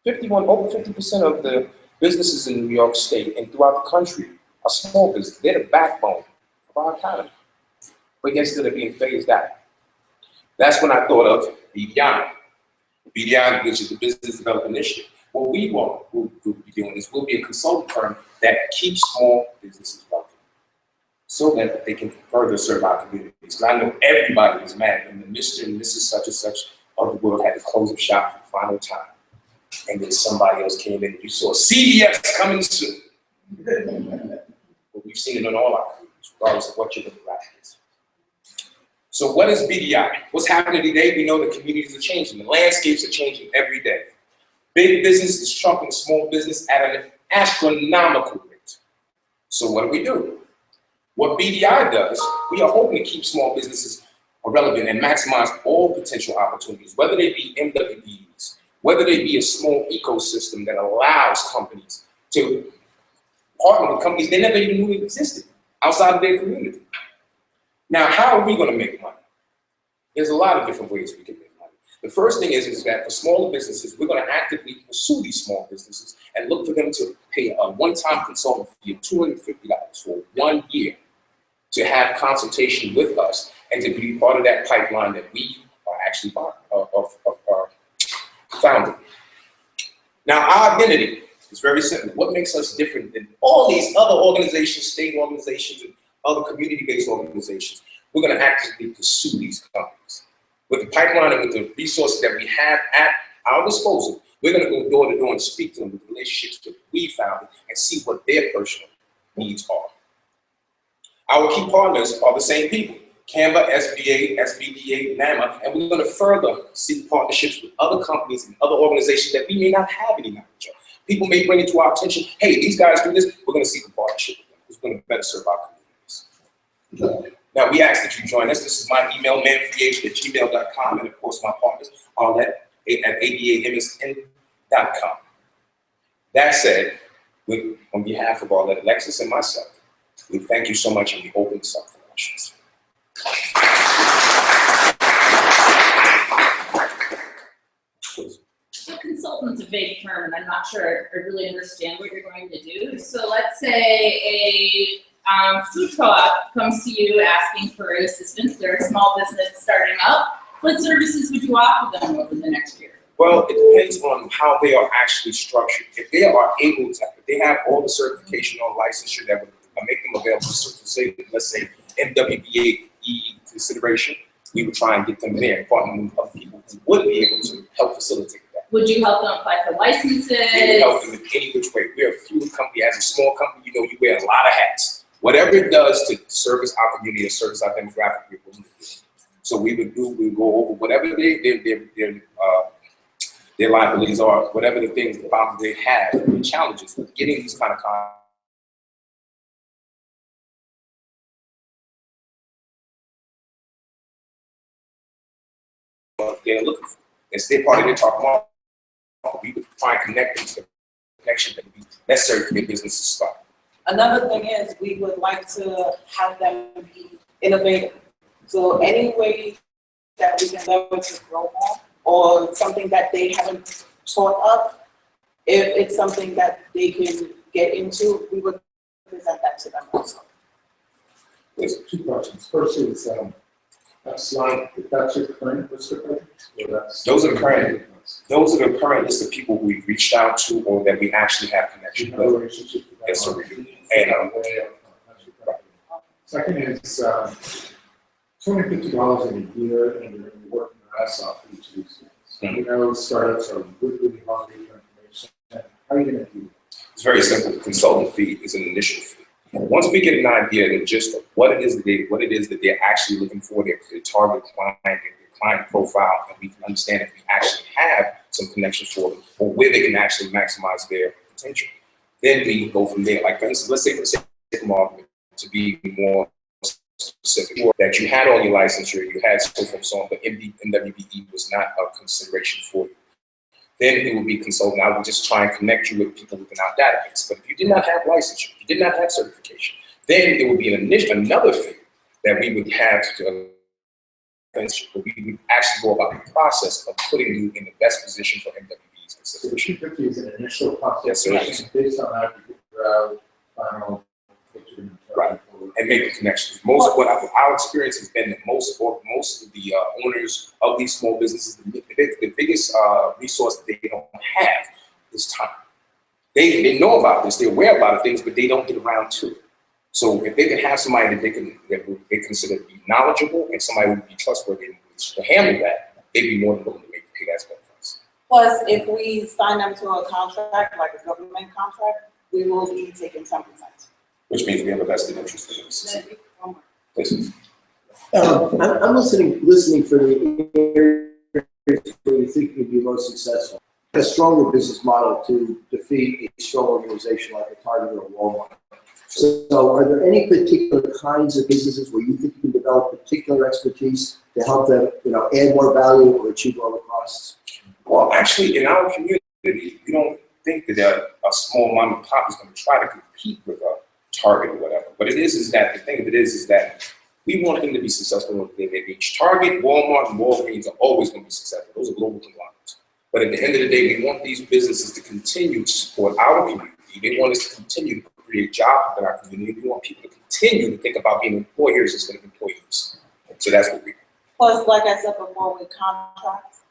over 50% of the businesses in New York State and throughout the country are small businesses. They're the backbone of our economy. But yet still they're being phased out. That's when I thought of BDI. BDI, which is the Business Development Initiative. What we will be doing is we'll be a consulting firm that keeps small businesses wealthy. so that they can further serve our communities. And I know everybody was mad when the Mr. and Mrs. such and such of the world had to close up shop for the final time. And then somebody else came in and you saw CVS coming soon. But we've seen it in all our communities, regardless of what your demographic is. So what is BDI? What's happening today? We know the communities are changing. The landscapes are changing every day. Big business is trumping small business at an astronomical rate. So what do? What BDI does, we are hoping to keep small businesses relevant and maximize all potential opportunities, whether they be MWBs, whether they be a small ecosystem that allows companies to partner with companies they never even knew existed outside of their community. Now, how are we going to make money? There's a lot of different ways we can make money. The first thing is that for smaller businesses, we're going to actively pursue these small businesses and look for them to pay a one-time consultant fee of $250 for 1 year to have consultation with us and to be part of that pipeline that we are actually founding. Now, our identity is very simple. What makes us different than all these other organizations, state organizations, and other community-based organizations? We're going to actively pursue these companies. With the pipeline and with the resources that we have at our disposal, we're going to go door to door and speak to them with the relationships that we found and see what their personal needs are. Our key partners are the same people: Canva, SBA, SBDA, NAMA, and we're going to further seek partnerships with other companies and other organizations that we may not have any knowledge of. People may bring it to our attention, hey, these guys do this, we're going to seek a partnership with them. It's going to better serve our communities. Now, we ask that you join us. This is my email, manfreeh@gmail.com, and of course, my partners are at adamsn.com. That said, on behalf of all that, Alexis and myself, we thank you so much, and we open this up for questions. So consultant's a vague term, and I'm not sure I really understand what you're going to do. So let's say a food co-op comes to you asking for assistance. They're a small business starting up. What services would you offer them over the next year? Well, it depends on how they are actually structured. If they are able to, if they have all the certification or licensure that would make them available for, let's say, MWBA consideration, we would try and get them there and partner with other people who would be able to help facilitate that. Would you help them apply for licenses? We would help them in any which way. We're a fuel company. As a small company, you know, you wear a lot of hats. Whatever it does to service our community and service our demographic, we're willing to do. So we would go over whatever their liabilities are, whatever the things, the problems they have, the challenges with getting these kind of they're looking for. And stay part of their talk model. We would try and connect them to the connection that would be necessary for their business to start. Another thing is we would like to have them be innovative. So any way that we can leverage to grow more, or something that they haven't thought of, if it's something that they can get into, we would present that to them also. There's two questions. First is, that slide, if that's your current list of projects, or that's... Those are the current list of people who we've reached out to or that we actually have connection with. Yes, sir, we do. And, second is, $250 in a year, and you're working your ass off for each of these things. You know, startups are really hungry for information. How are you going to do that? It's very simple. The consultant fee is an initial fee. Once we get an idea and just what it is that they're actually looking for, their target client, their client profile, and we can understand if we actually have some connections for them or where they can actually maximize their potential. Then we go from there. Like for instance, let's say for the sake of argument, to be more specific, that you had all your licensure, you had so forth and so on, but MWBE was not a consideration for you. Then it would be consulting. I would just try and connect you with people within our database. But if you did not have licensure, you did not have certification, then it would be another fee that we would have to, but we would actually go about the process of putting you in the best position for MWB's consideration. So the 250 is an initial process. Yes, sir. And based on that, you figure out final picture. Right. And make the connections. Most of what our experience has been that most of the owners of these small businesses, the biggest resource that they don't have is time. They know about this, they're aware about things, but they don't get around to it. So if they can have somebody that they consider to be knowledgeable and somebody who would be trustworthy to handle that, they'd be more than willing to pay that spend price. Plus, if we sign them to a contract, like a government contract, we will be taking 10%. Which means we have a vested interest in this. Please. I'm listening for the areas where you think you'd be most successful. A stronger business model to defeat a strong organization like a Target or a Walmart. So are there any particular kinds of businesses where you think you can develop particular expertise to help them, add more value or achieve lower costs? Well, actually, in our community, we don't think that a small mom and pop is going to try to compete with a Target or whatever. But the thing of it is that we want them to be successful in they reach. Target, Walmart, and Walgreens are always going to be successful. Those are global conglomerates. But at the end of the day, we want these businesses to continue to support our community. They want us to continue to create jobs in our community. We want people to continue to think about being employers instead of employees. So that's what we do. Plus, like I said before, with contracts,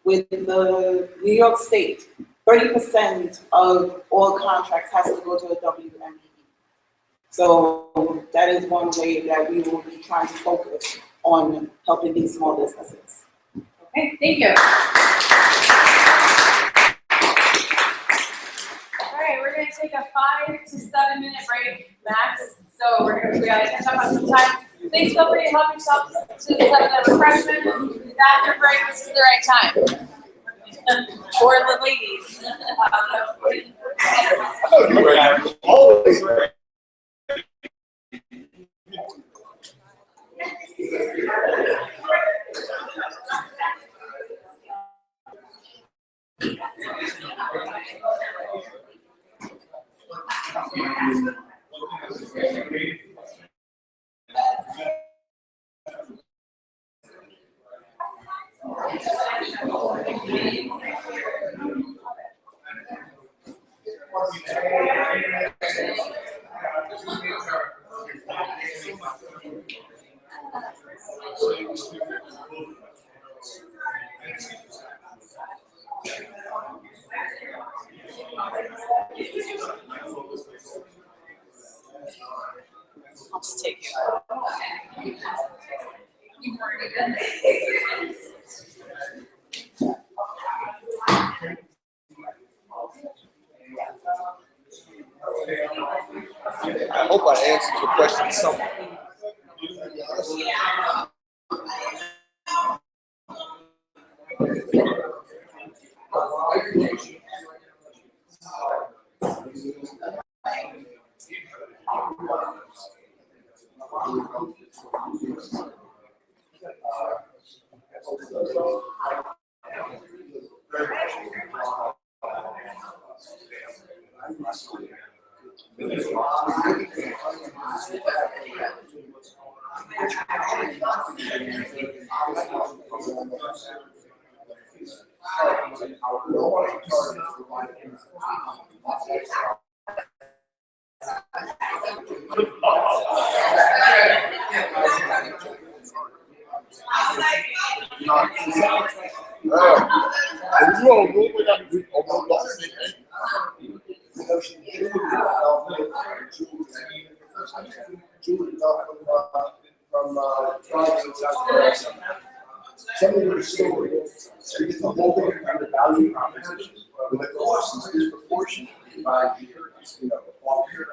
with the New York State, 30% of all contracts has to go to a WME. So that is one way that we will be trying to focus on helping these small businesses. Okay, thank you. All right, we're going to take a 5 to 7 minute break max. So we got to catch up on some time. Please feel free to help yourself to the refreshment. The bathroom break, this is the right time. Or the ladies. Always right. I'll just take you. I hope I answered your question somewhat. Some of your stories, so you get the whole different kind of value proposition, but the cost is disproportionate by years, all year.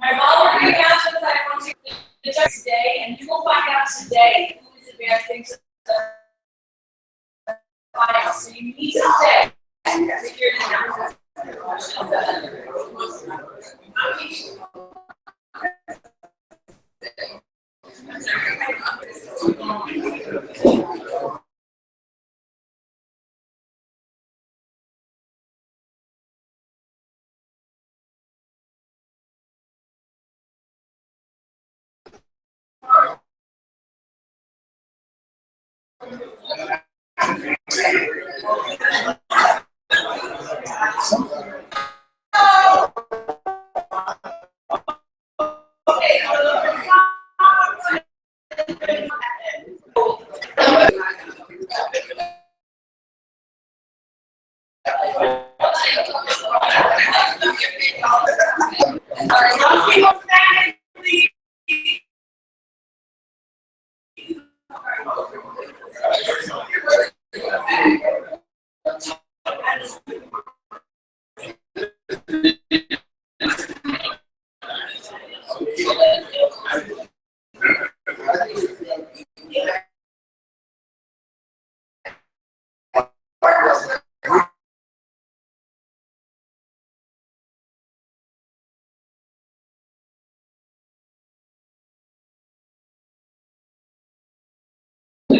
While we're reading announcements, I want to judge today, and you will find out today who is advancing to the final. So you need to stay if you're in announcements.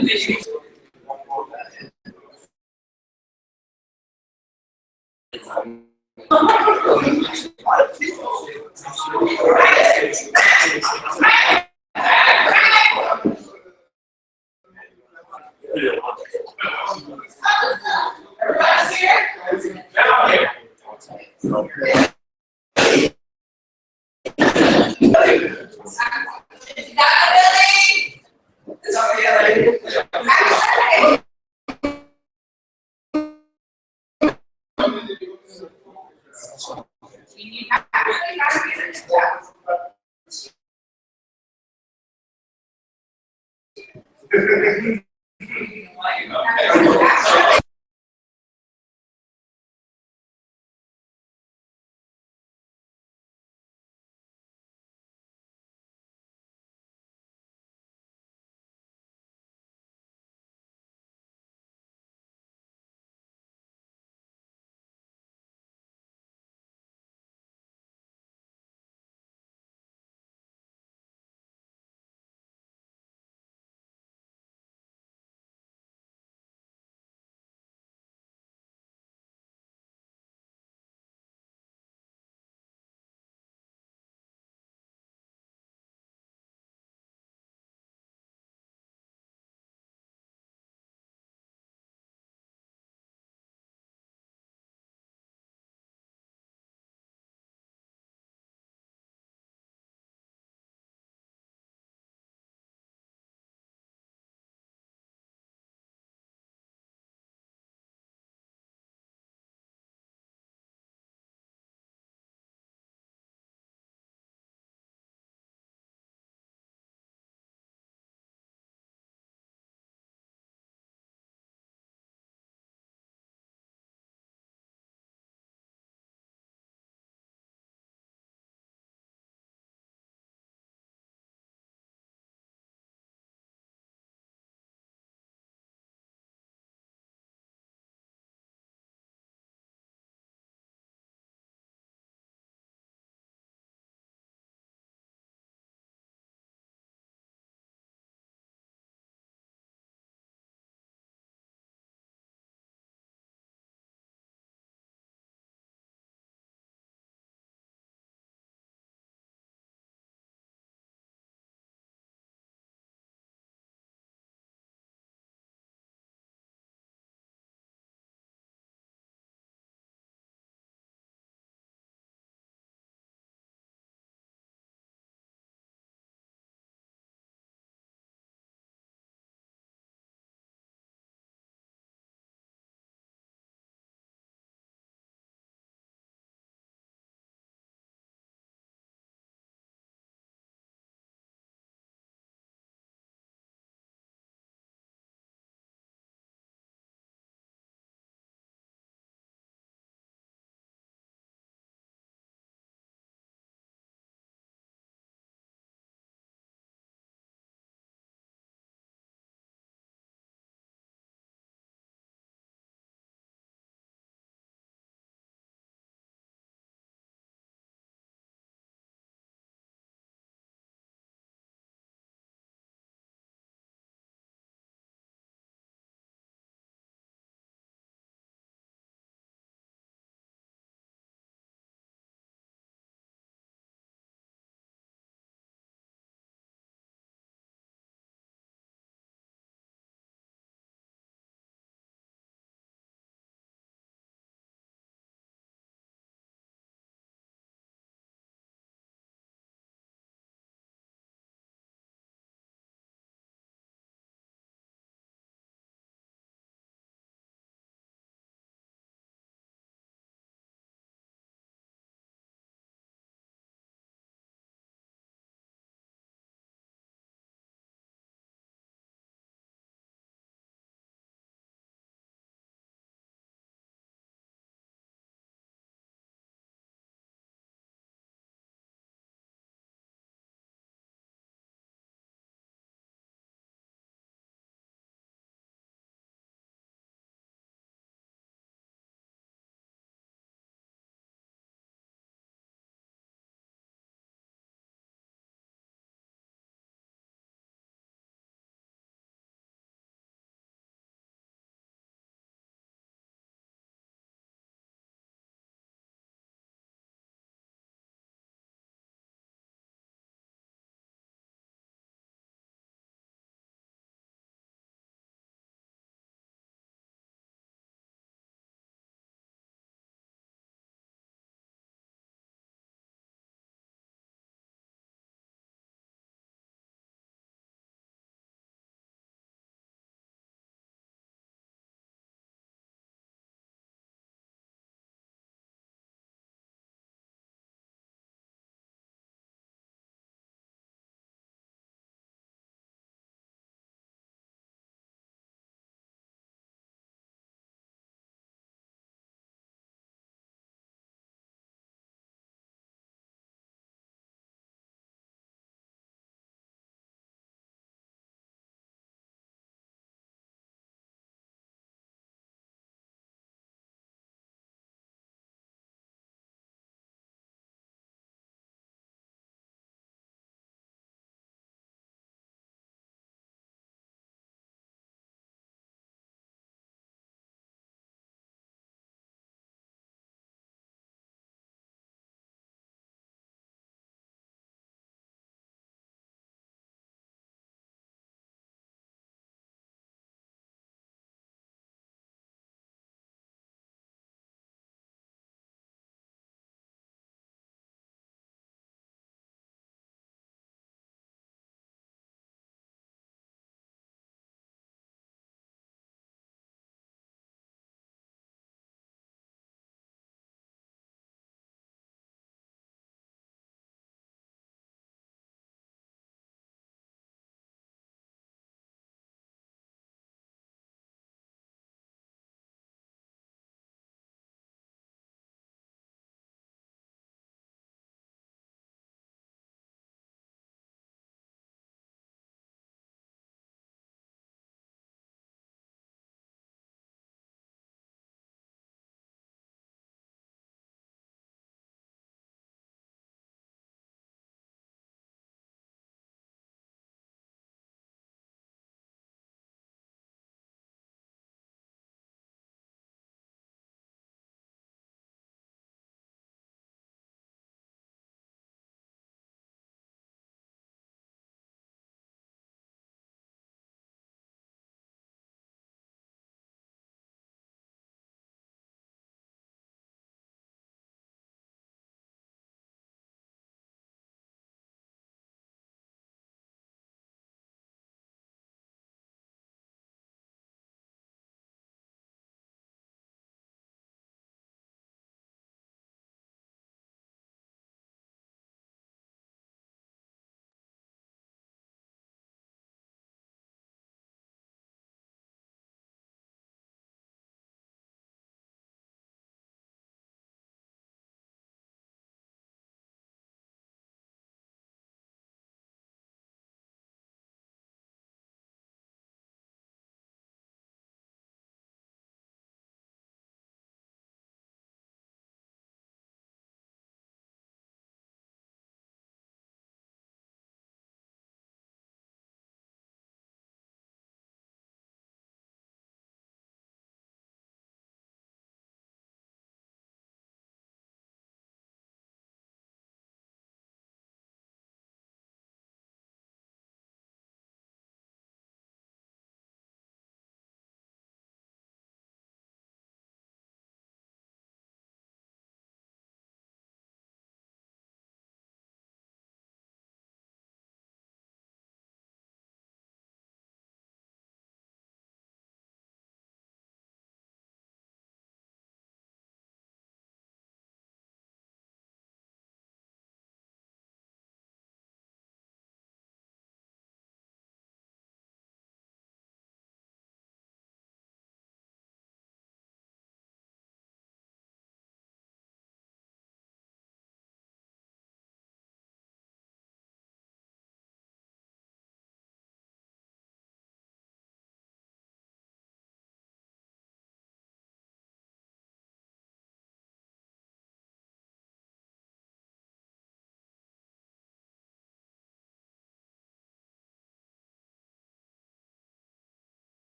Everybody's here?